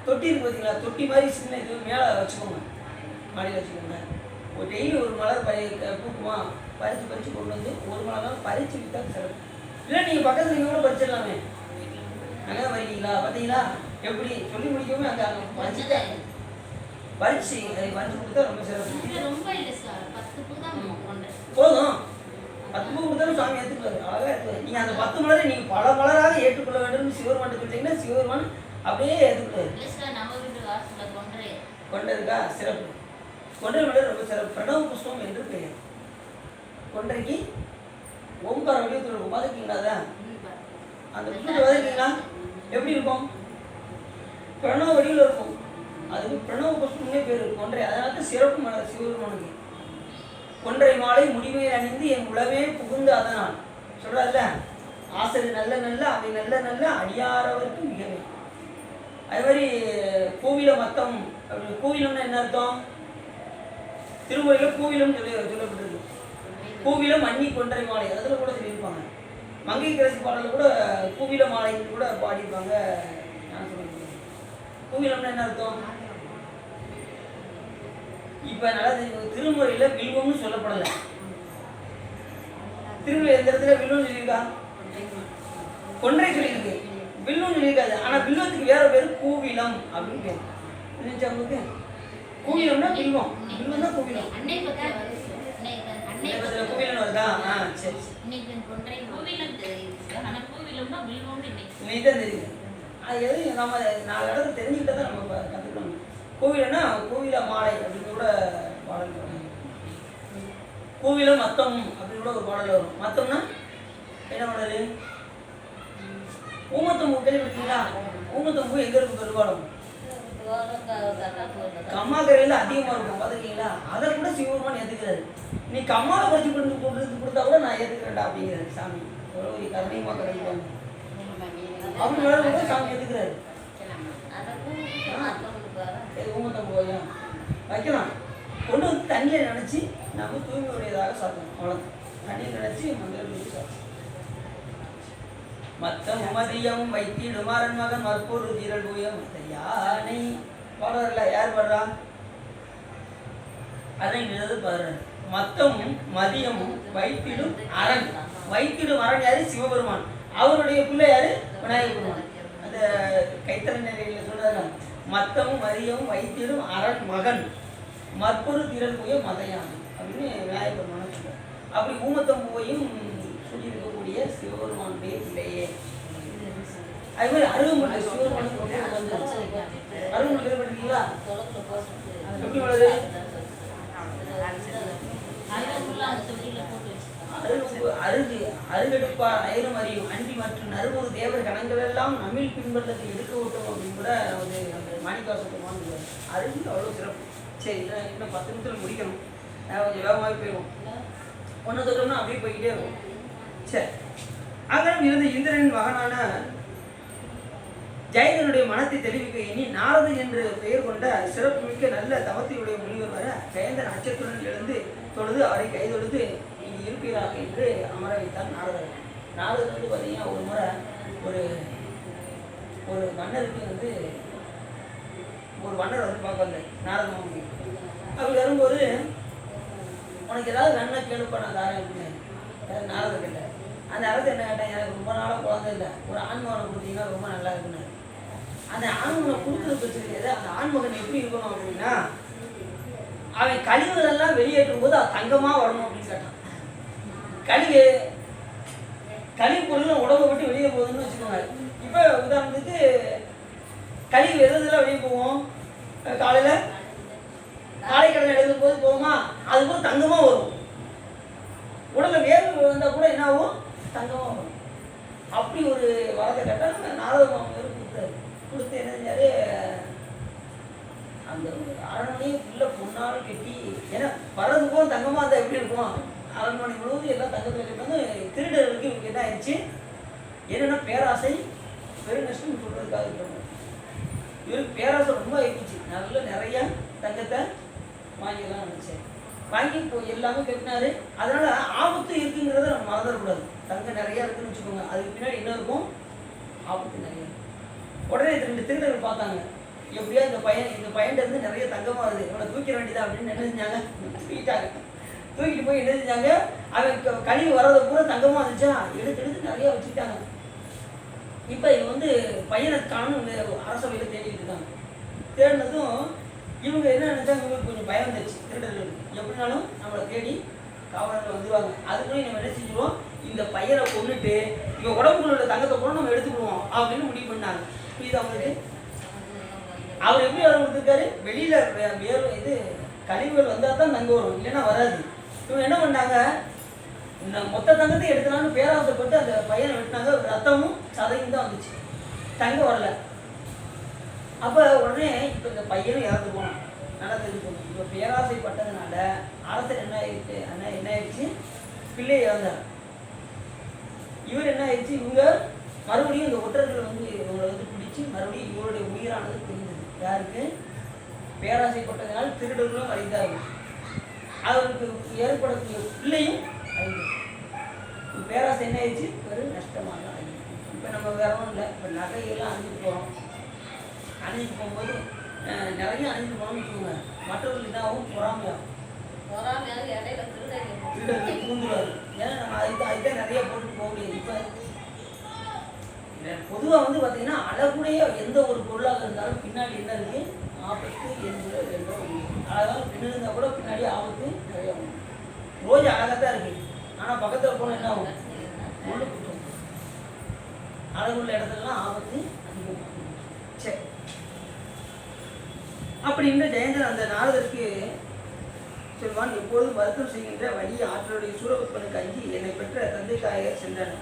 தொட்டி இருக்கு பார்த்தீங்களா? தொட்டி மாதிரி சின்ன இது மேலே வச்சுக்கோங்க, மாடியில் வச்சுக்கோங்க. ஒரு டெய்லி ஒரு மலர் பூக்குமா பறித்து கொண்டு வந்து ஒரு மலர் பறித்து விட்டா சிறப்பு. இல்லை நீங்கள் பக்கத்தில் நீங்கள் கூட பறிச்சிடலாமே. அங்கே தான் வரீங்களா? பார்த்தீங்களா எப்படி சொல்லி முடிக்கவும் அங்கே பறிச்சுட்டேன். பறிச்சு அதை பறிச்சு கொடுத்தா ரொம்ப சிறப்பு. போதும் 10 பூ கொடுத்தாலும் சாமி ஏற்றுக்குவாரு. அழகாக ஏற்றுவார். நீங்கள் அந்த 10 மலரை நீங்கள் பல மலராக ஏற்றுக்கொள்ள வேண்டும் சிவபெருமான் சொல்லிட்டீங்கன்னா சிவபெருமான் அப்படியே ஏற்றுக்குவார். கொண்டதுக்கா சிறப்பு. கொன்றை மலர் ரொம்ப சிறப்பு. பிரணவ புஷ்பம் என்று பெயர். கொன்றைக்கு ஓம்கார வடிவத்தில் இருக்கும். பார்த்துருக்கீங்களா? அதான் அந்த புஷ்பத்தை பார்த்துருக்கீங்களா? எப்படி இருக்கும்? பிரணவ வடிவில் இருக்கும். அதுக்கு பிரணவ புஷ்பம்னே பேர் கொன்றை. அதனால தான் சிறப்பு மலர் சிவபெருமானுக்கு. கொன்றை மாலை முடிவை அணிந்து என் உளவே புகுந்து அதனால் சொல்றாருல, ஆசிரியர் நல்ல நல்ல அவை நல்ல நல்ல அடியாரவருக்கு மிகவே. அதே மாதிரி கோவில மத்தம் அப்படி. கோவிலம்னா என்ன அர்த்தம்? திருமுறையில் கோவிலம் சொல்லப்பட்டிருக்கு. கோவிலம் அன்னி கொன்றை மாலை அதில் கூட சொல்லியிருப்பாங்க. மங்கை கரசி பாடலில் கூட கோவில மாலைன்னு கூட பாடியிருப்பாங்க. நான் சொல்லியிருக்கேன். கோவிலம்னா என்ன அர்த்தம்? இப்போ நல்லா திருமுறையில் வில்வம்னு சொல்லப்படலை. திருமுறை எந்த இடத்துல வில்வம் சொல்லியிருக்கா? கொன்றை சொல்லியிருக்கு, வில்வம் சொல்லியிருக்காது. ஆனால் வில்வத்துக்கு வேற பேர் கோவிலம் அப்படின்னு பேர். இருந்துச்சா உங்களுக்கு? கோவிலம்னா வில்வம், வில்வம் தான் கோவிலம். கோவிலம் வருதா? சரி. இன்னைக்கு தான் தெரியுது. அது எது நம்ம 4 இடத்துல தெரிஞ்சுக்கிட்டா தான் நம்ம கற்றுக்கணும். கோவிலன்னா கோவில மாலை அப்படின்னு கூட பாடல் வரும். கோவில மத்தம் அப்படின்னு கூட ஒரு பாடல் வரும். மத்தம்னா என்ன பண்ணுறது? ஊமத்தம் பூ கேள்விப்பட்டீங்களா? ஊமத்தம் பூ எங்கே இருக்கும்? பெரும்பாலும் கம்மாக்கரையில் அதிகமாக இருக்கும். பார்த்துருக்கீங்களா? அதை கூட சிவபெருமான் ஏற்றுக்கிறாரு. நீ கம்மாவை பறிச்சு கொடுத்தா கூட நான் ஏற்றுக்கிறேன்டா அப்படிங்கிறாரு சாமி. ஒரு கருணையமாக கிடைப்பாங்க அப்படின்னு கூட சாமி ஏற்றுக்கிறாரு. ஊமத்தம் போயா வைக்கலாம். கொண்டு வந்து தண்ணியில் நினச்சி நம்ம தூய்மையுடையதாக சாப்பிடணும். அவ்வளோ தண்ணியில் நினச்சி மந்திரம் சாப்பிடணும். மத்த மதியம் வைத்திடுமாறன் மகன் மற்பொரு தீரல் பூயம் யானை பாடுறல. யார் பாடுறா? அரண் பாடுறாரு. மத்தமும் மதியமும் வைத்திடும் அரண். வைத்திடும் அரண் யாரு? சிவபெருமான். அவருடைய பிள்ளை யாரு? விநாயகர் பெருமான். அந்த கைத்தறி நிலையில் சொல்றாரு. மத்தமும் மதியமும் வைத்திடும் அரண் மகன் மற்பொரு திரள் பூய மதையான் அப்படின்னு விநாயகர் பெருமான் சொல்றாரு. அப்படி ஊமத்தம் பூவையும் குடியிருக்கக்கூடிய சிவபெருமானுடைய பிள்ளையே. அது மாதிரி அருகம்புல் சிவபெருமானுக்கு அருகம்புல் கேள்விப்பட்டிருக்கீங்களா? எப்படி உள்ளது? அருகெடுப்பா அயரும் அறியும் அன்றி மற்றும் நறுமொரு தேவர் கணங்கள் எல்லாம் நம்மில் பின்பற்றத்தை எடுக்க விட்டோம் அப்படின்னு கூட வந்து அந்த மாணிக்காசத்துமான அருகு அவ்வளோ சிறப்பு. சரி, இன்னும் 10 நிமிஷத்தில் முடிக்கணும். கொஞ்சம் வேகமாகவே போயிடும். ஒன்று தொட்டோம்னா அப்படியே போய்கிட்டே இருக்கும். சரி, அகரம் இருந்த இந்திரனின் மகனான ஜெயந்தனுடைய மனத்தை தெளிவிக்க எண்ணி நாரதன் என்று பெயர் கொண்ட சிறப்புமிக்க நல்ல தவத்தையுடைய முனிவர் வர ஜெயந்தன் அச்சத்துடன் எழுந்து தொழுது அவரை கைதொழுது இங்கு இருப்பீராக என்று அமர வைத்தார் நாரதர். நாரதர் வந்து பார்த்தீங்கன்னா ஒரு முறை ஒரு மன்னருக்கு வந்து ஒரு மன்னர் வந்து பார்க்க வந்தார் நாரதன். அப்படி வரும்போது உனக்கு ஏதாவது நன்மை கேளுப்பா நான் தாரேன் அப்படின்னு நாரதர் கேட்டார். அந்த அரசு என்ன கேட்டேன், எனக்கு ரொம்ப நாளாக குழந்தை இல்லை, ஒரு ஆண்மகனை கொடுத்தீங்கன்னா ரொம்ப நல்லா இருக்குன்னு. அந்த ஆண்மகனை கொடுக்குறது பிரச்சனை கிடையாது. அந்த ஆண்மகன் எப்படி இருக்கணும் அப்படின்னா அவன் கழிவுகளெல்லாம் வெளியேற்றும் போது அது தங்கமாக வரணும் அப்படின்னு கேட்டான். கழிவு பொருள் உடம்பை விட்டு வெளியே போகுதுன்னு வச்சுக்கோங்க. இப்போ உதாரணத்துக்கு கழிவு எதெல்லாம் வெளியே போவோம்? காலை கடனை எழுதும் போது போகுமா, அது கூட தங்கமாக வரும். உடம்புல வேர்வை வந்தால் கூட என்ன ஆகும்? தங்கமாக வரும். அப்படி ஒரு வரதை கேட்டால் நாரத மாமன் கொடுத்து என்ன செஞ்சாரு, அந்த அரண்மனையை ஃபுல்லாக பொண்ணால் கட்டி, ஏன்னா வரது போல் தங்கமாக இருந்தால் எப்படி இருக்கும்? அரண்மனை முழுவதும் எல்லாம் தங்கத்தில் கட்டினாங்க. திருடர்களுக்கு இவங்க என்ன ஆயிடுச்சு, என்னென்னா பேராசை பெருநஷ்டம் சொல்கிறதுக்காக இருக்காங்க. இவருக்கு பேராசை ரொம்ப ஆயிடுச்சு. நல்ல நிறையா தங்கத்தை வாங்கிடலாம் நினச்சேன். வாங்கி இப்போ எல்லாமே கட்டினாரு. அதனால ஆபத்து இருக்குங்கிறத நம்ம மறந்துடக்கூடாது. தங்கம் நிறையா இருக்குன்னு வச்சுக்கோங்க, அதுக்கு பின்னாடி என்ன இருக்கும்? ஆபத்து நிறைய. உடனே 2 திருடர்கள் பார்த்தாங்க, எப்படியா இந்த பையன்கிட்ட இருந்து நிறைய தங்கமாக வருது, இவனை தூக்கிட வேண்டியதா அப்படின்னு என்ன செஞ்சாங்க, தூக்கிட்டாங்க. தூக்கிட்டு போய் என்ன செஞ்சாங்க, அவன் கழிவு வர்றதை கூட தங்கமாக இருந்துச்சா எடுத்து நிறையா வச்சுக்கிட்டாங்க. இப்போ இவன் வந்து பையனை காணும் அரசவையில் தேடிட்டு இருக்காங்க. தேடினதும் இவங்க என்ன நினைச்சாங்க, இவங்களுக்கு கொஞ்சம் பயம் வந்துச்சு. திருடர்கள் எப்படினாலும் நம்மளை தேடி காவலர்கள் வந்துடுவாங்க, அதுக்குள்ளே நம்ம என்ன செஞ்சுருவோம், இந்த பையனை கொண்டுட்டு இவன் உடம்புக்குள்ள உள்ள தங்கத்தை கூட நம்ம எடுத்துக்கிடுவோம் அப்படின்னு முடிவு பண்ணாங்க. இது அவங்களுக்கு அவர் எப்படி வர கொடுத்துருக்காரு, வெளியில் கழிவுகள் வந்தால் தான் தங்கம் வரும், இல்லைன்னா வராது. இவங்க என்ன பண்ணாங்க, இந்த மொத்த தங்கத்தை எடுத்துலான்னு பேராசைப்பட்டு அந்த பையனை வெட்டினாங்க. ரத்தமும் சதையும் தான் வந்துச்சு, தங்கம் வரல. அப்போ உடனே இப்போ இந்த பையனும் இறந்து போனான். நல்லா தெரிஞ்சுக்கணும். இப்போ பேராசைப்பட்டதுனால அரசர் என்ன ஆயிடுச்சு, பிள்ளை இறந்தார். இவர் என்ன ஆயிடுச்சு, இவங்க மறுபடியும் இந்த ஒற்றர்கள் வந்து இவங்களை வந்து பிடிச்சி மறுபடியும் இவருடைய உயிரானது தெரிஞ்சது. யாருக்கு? பேராசைப்பட்டதுனால திருடர்களும் அறிந்தார்கள், அவருக்கு ஏற்படக்கூடிய பிள்ளையும் அறிந்தது. பேராசை என்ன ஆயிடுச்சு, ஒரு நஷ்டமாக ஆகிடுச்சு. இப்போ நம்ம வேற ஒன்றும் இல்லை, இப்போ நகையெல்லாம் அணிஞ்சிட்டு போகிறோம். அணிஞ்சிட்டு போகும்போது நிறைய அணிஞ்சிட்டு போனோம்னு வச்சுக்கோங்க, மற்றவர்கள் இதாகவும் பொறாமையாகும். திருடர்கள் பூந்துருவாரு. ஏன்னா நம்ம அதுதான் நிறைய போட்டுட்டு போக முடியாது. இப்போ பொதுவாக வந்து பார்த்தீங்கன்னா அழகுடைய எந்த ஒரு பொருளாக இருந்தாலும் பின்னாடி என்ன இருக்குது, ஆபத்து என்பது அழகாக பெண்ணு இருந்தால் கூட பின்னாடி ஆபத்து நிறைய ஆகும். ரோஜா அழகாக தான் இருக்குது, ஆனால் பக்கத்தில் போனால் என்ன ஆகும், முள்ளு குத்தும். அழகுள்ள இடத்துலலாம் ஆபத்து அதிகமாகும். சரி, அப்படின்ற ஜெயந்தன் அந்த நாரதருக்கு சொல்வான், எப்போதும் வருத்தம் செய்கின்ற வழி ஆற்றலுடைய சூரபத்மனுக்கு அஞ்சி என்னை பெற்ற தந்தைக்காக சென்றன.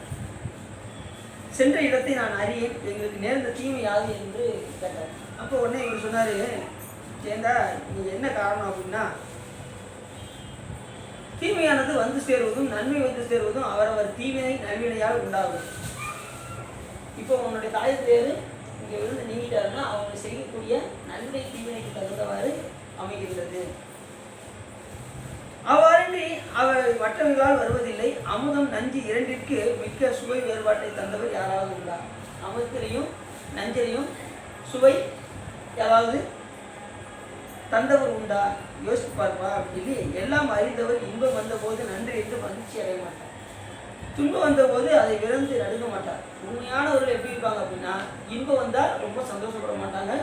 சென்ற இடத்தை நான் அறியேன், எங்களுக்கு நேர்ந்த தீமை யாது என்று கேட்டார். அப்போ உடனே இவர் சொன்னார், ஏண்டா நீங்கள் என்ன காரணம் அப்படின்னா, தீமையானது வந்து சேருவதும் நன்மை வந்து சேருவதும் அவரவர் தீவினை நல்வினையால் உண்டாகும். இப்போ உன்னுடைய தாயத்தேர் இங்கே விழுந்து நீங்கிட்டாருன்னா அவங்க செய்யக்கூடிய நன்மை தீவினைக்கு தகுந்தவாறு அமைகின்றது. அவ்வாறின்றி அவர் மற்றவர்களால் வருவதில்லை. அமுதம் நஞ்சு இரண்டிற்கு மிக்க சுவை வேறுபாட்டை தந்தவர் யாராவது உண்டா? அமுதத்திலையும் நஞ்சையும் சுவை யாராவது தந்தவர் உண்டா? யோசித்து பார்ப்பா அப்படின்னு. எல்லாம் அறிந்தவர் இன்பம் வந்தபோது நன்றி என்று மகிழ்ச்சி அடைய மாட்டார், துன்பம் வந்தபோது அதை விரைந்து நடுங்க மாட்டார். உண்மையானவர்கள் எப்படி இருப்பாங்க அப்படின்னா, இன்பம் வந்தால் ரொம்ப சந்தோஷப்பட மாட்டாங்க,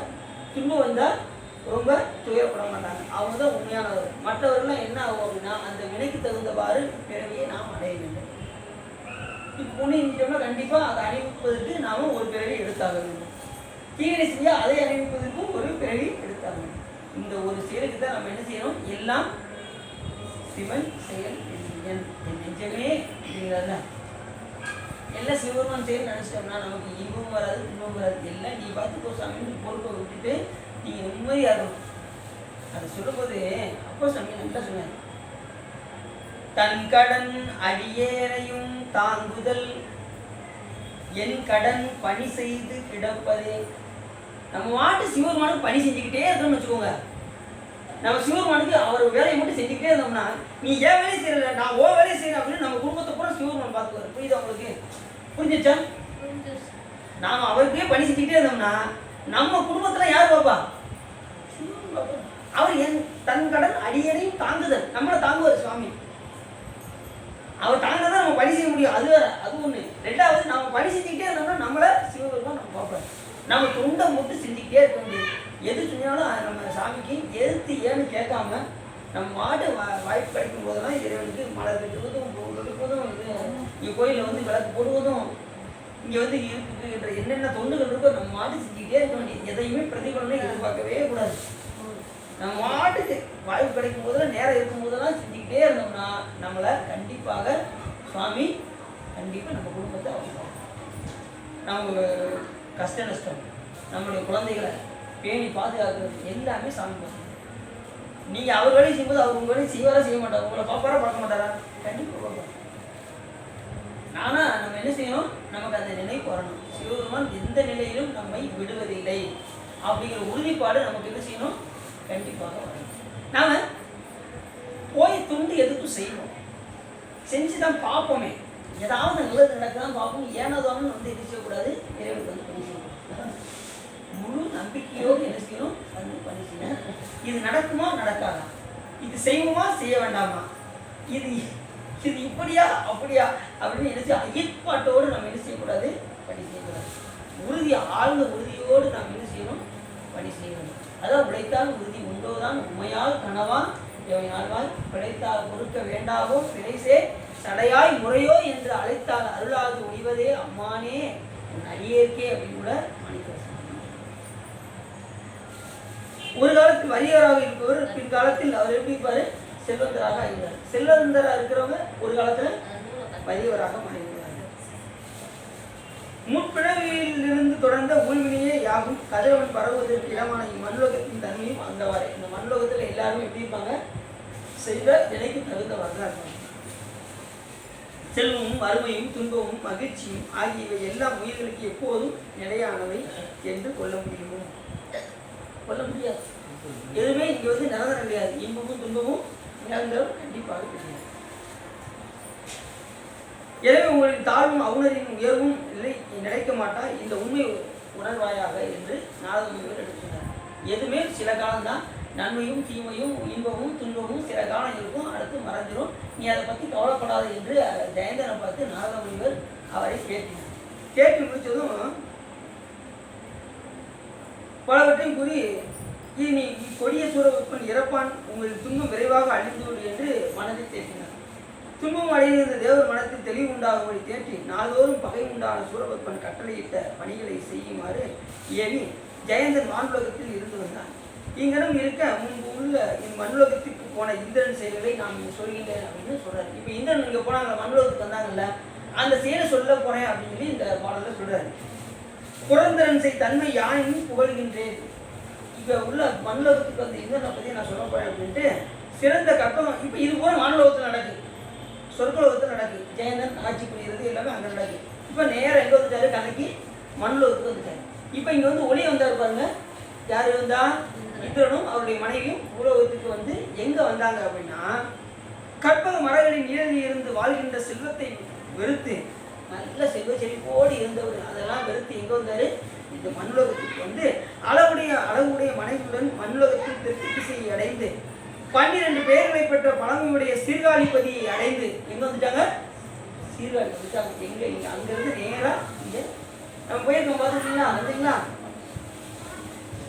துன்பம் வந்தால் ரொம்ப துயரப்பட மாட்டாங்க. அவங்க தான் உண்மையானவர். மற்றவர்கள்லாம் என்ன ஆகும் அப்படின்னா, அந்த வினைக்கு தகுந்தவாறு பிறவியை நாம் அடைய வேண்டும். இப்போ புண்ணியம் செஞ்சோம்னா கண்டிப்பாக அதை அணிவிப்பதற்கு நாம் ஒரு பிறவி எடுத்தாக வேண்டும். தீவினை செஞ்சால் அதை அணிவிப்பதற்கும் ஒரு பிறவி எடுத்தாக வேண்டும். இந்த ஒரு செயலுக்கு தான் நம்ம என்ன செய்யணும்? எல்லாம் சிவன் செயல் என் நெஞ்சமே அப்படிங்கிறாருல, எல்லாம் சிவபெருமான் செயல் நினச்சிட்டோம்னா நமக்கு இன்பமும் வராது துன்பமும் வராது. எல்லாம் நீ பார்த்துக்கோ சாமின்னு பொறுப்பை விட்டுட்டு நீங்கள் நிம்மதியாக இருக்கணும். அதை சொல்லும்போது அப்போ சாமி நல்லா சொன்னார், தன் கடன் அடியேனையும் தாங்குதல் என் கடன் பணி செய்து கிடப்பதே. நம்ம மாட்டு சிவபெருமானுக்கு பணி செஞ்சுக்கிட்டே இருக்கணும்னு வச்சுக்கோங்க. நம்ம சிவபெருமானுக்கு அவர் வேலையை மட்டும் செஞ்சுக்கிட்டே இருந்தோம்னா, நீ ஏன் வேலையை செய்யல நான் ஓ வேலையை செய்யணும் அப்படின்னு நம்ம குடும்பத்தை பூரா சிவபெருமான் பார்த்துக்குவார். புரியுதா உங்களுக்கு? புரிஞ்சிச்சா? நாம் அவருக்கே பணி செஞ்சுக்கிட்டே இருந்தோம்னா நம்ம குடும்பத்தில் யார் பார்ப்பா? அவர் என் தன் கடன் அடியேனையும் தாங்குதல், நம்மளை தாங்குவார் சுவாமி. அவர் தாங்கதான் நம்ம பணி செய்ய முடியும். அது வேற, அது ஒன்று. ரெண்டாவது நம்ம பணி செஞ்சுக்கிட்டே இருந்தோம்னா நம்மளை சிவபெருமான் நம்ம பார்ப்பார். நம்ம தொண்டை மட்டும் செஞ்சுக்கிட்டே இருக்க முடியாது. எது செஞ்சாலும் நம்ம சாமிக்கு எதிர்த்து ஏன்னு கேட்காம நம்ம மாடு வாய்ப்பு கிடைக்கும் போதெல்லாம் இறைவனுக்கு மலர் கட்டுவதும் கொடுப்பதும், இங்கே கோயிலில் வந்து விளக்கு போடுவதும், இங்கே வந்து இருக்குன்ற என்னென்ன தொண்டுகள் இருக்கோ நம்ம மாடு செஞ்சுக்கிட்டே இருக்க வேண்டியது. எதையுமே பிரதிபலனை எதிர்பார்க்கவே கூடாது. நம்ம மாட்டுக்கு வாய்ப்பு கிடைக்கும் போதெல்லாம் நேரம் இருக்கும் போதெல்லாம் செஞ்சுக்கிட்டே இருந்தோம்னா நம்மளை கண்டிப்பாக சுவாமி கண்டிப்பாக நம்ம குடும்பத்தை அவங்க நம்ம கஷ்ட நஷ்டம் நம்மளுடைய குழந்தைகளை பேணி பாதுகாக்கிறது எல்லாமே சாமி பார்க்கணும். நீங்கள் அவர் வேலையை செய்யும்போது அவர் உங்கள் வேலையை செய்வாரா செய்ய மாட்டார்? உங்களை பார்ப்பாரா பார்க்க மாட்டாரா? கண்டிப்பாக பார்ப்போம். ஆனால் நம்ம என்ன செய்யணும்? நமக்கு அந்த நினைவு வரணும். சிவபெருமான் எந்த நிலையிலும் நம்மை விடுவதில்லை அப்படிங்கிற உறுதிப்பாடு நமக்கு என்ன செய்யணும்? கண்டிப்பாக வரணும். நாம் போய் துண்டு எதுக்கும் செய்வோம், செஞ்சு தான் பார்ப்போமே. ஏதாவது நல்லது நடக்கலாம் பார்ப்போம். ஏனதான்னு வந்து என்ன செய்யக்கூடாது? இறைவனுக்கு வந்து பணி செய்யணும். முழு நம்பிக்கையோடு என்ன செய்யணும்? வந்து பணி செய்யணும். இது நடக்குமா நடக்காதா, இது செய்வோமா செய்ய வேண்டாமா, இது இது இப்படியா அப்படியா அப்படின்னு என்ன செய்ய ஐயப்பாட்டோடு நம்ம என்ன செய்யக்கூடாது? பணி செய்யக்கூடாது. உறுதி, ஆழ்ந்த உறுதியோடு நாம் என்ன செய்யணும்? பணி செய்யணும். அதான் உழைத்தால் உறுதி உண்டோதான் உண்மையால் கனவா எவை நாள்வாய் பிழைத்தால் பொறுக்க வேண்டாவோ பிழைசே தடையாய் முறையோ என்று அழைத்தால் அருளாது ஒழிவதே அம்மானே உன் அடியேற்கே அப்படின்னு கூட மாணிக்கவாசகர். ஒரு காலத்தில் வறியவராக இருப்பவர் பிற்காலத்தில் அவர் எப்படி இருப்பாரு? செல்வந்தராக ஆகிறார். செல்வந்தராக இருக்கிறவங்க ஒரு காலத்துல வறியவராக மாறிவிடுவார்கள். முற்பிறவியிலிருந்து தொடர்ந்த ஊழ்வினையே யாகும் கதிரவன் பரவுவதற்கு இடமான இம்மண்லோகத்தின் தன்மையும் அந்தவாறு. இந்த மண்லோகத்தில் எல்லாருமே எப்படி இருப்பாங்க? செய்த நிலைக்கு தகுந்தவாறு இருப்பாங்க. செல்வமும் வறுமையும் துன்பமும் மகிழ்ச்சியும் ஆகியவை எல்லா உயிர்களுக்கு எப்போதும் நிலையானவை என்று கொள்ள முடியுமோ? கொள்ள முடியாது. எதுவுமே இங்கே வந்து நிரந்தரம் கிடையாது. இன்பமும் துன்பமும் நிரந்தரம் கண்டிப்பாக கிடையாது. எனவே உங்களின் தாழ்வும் அவுணரின் உயர்வும் நினைக்க மாட்டா இந்த உண்மை உணர்வாயாக என்று நாரத முனிவர் எடுத்துள்ளார். எதுவுமே சில காலம்தான். நன்மையும் தீமையும் இன்பமும் துன்பமும் சில காலம் இருக்கும், அடுத்து மறைஞ்சிடும். நீ அதை பற்றி கவலைப்படாது என்று ஜெயந்தனை பார்த்து நாரத முனிவர் அவரை கேட்டினார். கேட்டு முடித்ததும் பலவற்றையும் கூறி, நீ கொடிய சூரபத்மன் இறப்பான், உங்கள் துன்பம் விரைவாக அழிந்துவிடும் என்று மனதை தேற்றினார். துன்பம் அடைந்த தேவர் மனத்தில் தெளிவு உண்டாகும்படி தேற்றி நாள்தோறும் பகை உண்டான சூரபத்மன் கட்டளையிட்ட பணிகளை செய்யுமாறு ஏவி ஜெயந்தன் வானுலகத்தில் இருந்து வந்தான். இங்கனம் இருக்க முன்பு உள்ள மண்ணுலகத்துக்கு போன இந்திரன் செயல்களை நான் சொல்கின்றேன் அப்படின்னு சொல்றாரு. இப்போ இந்திரன் இங்கே போனாங்க, மண்ணுலகத்துக்கு வந்தாங்கல்ல, அந்த செயலை சொல்ல போறேன் அப்படின்னு சொல்லி இந்த பாடல சொல்றாரு. புரந்தரன் செய் தன்மை யானையும் புகழ்கின்றேன். இப்போ உள்ள மண்ணுலகத்துக்கு வந்த இந்திரனை பற்றி நான் சொல்ல போறேன் அப்படின்ட்டு சிறந்த கட்டம். இப்போ இது போல மண்ணுலகத்தில் நடக்குது, சொர்க்கலோகத்தில் நடக்குது. ஜெயந்தன் ஆட்சி புரிகிறது எல்லாமே அங்கே நடக்குது. இப்போ நேரம் எங்கே வந்துட்டாரு? கணக்கு மண்ணுலகத்துக்கு வந்துட்டாரு. இப்போ இங்கே வந்து ஒளி வந்தார் பாருங்க. யார் வந்தா? இந்திரனும் அவருடைய மனைவியும் உலகத்துக்கு வந்து எங்கே வந்தாங்க அப்படின்னா, கற்பக மரங்களின் நிழலில் இருந்து வாழ்கின்ற செல்வத்தை வெறுத்து, நல்ல செல்வ செழிப்போடு இருந்தவர் அதெல்லாம் வெறுத்து எங்கே வந்தார்? இந்த மண்ணுலகத்துக்கு வந்து அழகுடைய மனைவியுடன் மண்ணுலகத்தில் தெற்கு திசையை அடைந்து 12 பெயர்களை பெற்ற பழமையுடைய சீர்காழிப்பதியை அடைந்து எங்கே வந்துட்டாங்க? சீர்காழி வந்துட்டாங்க. எங்கே? இங்கே அங்கேருந்து நேராக இங்கே நம்ம போயிருக்கோம், பார்த்துட்டீங்களா? வந்தீங்களா?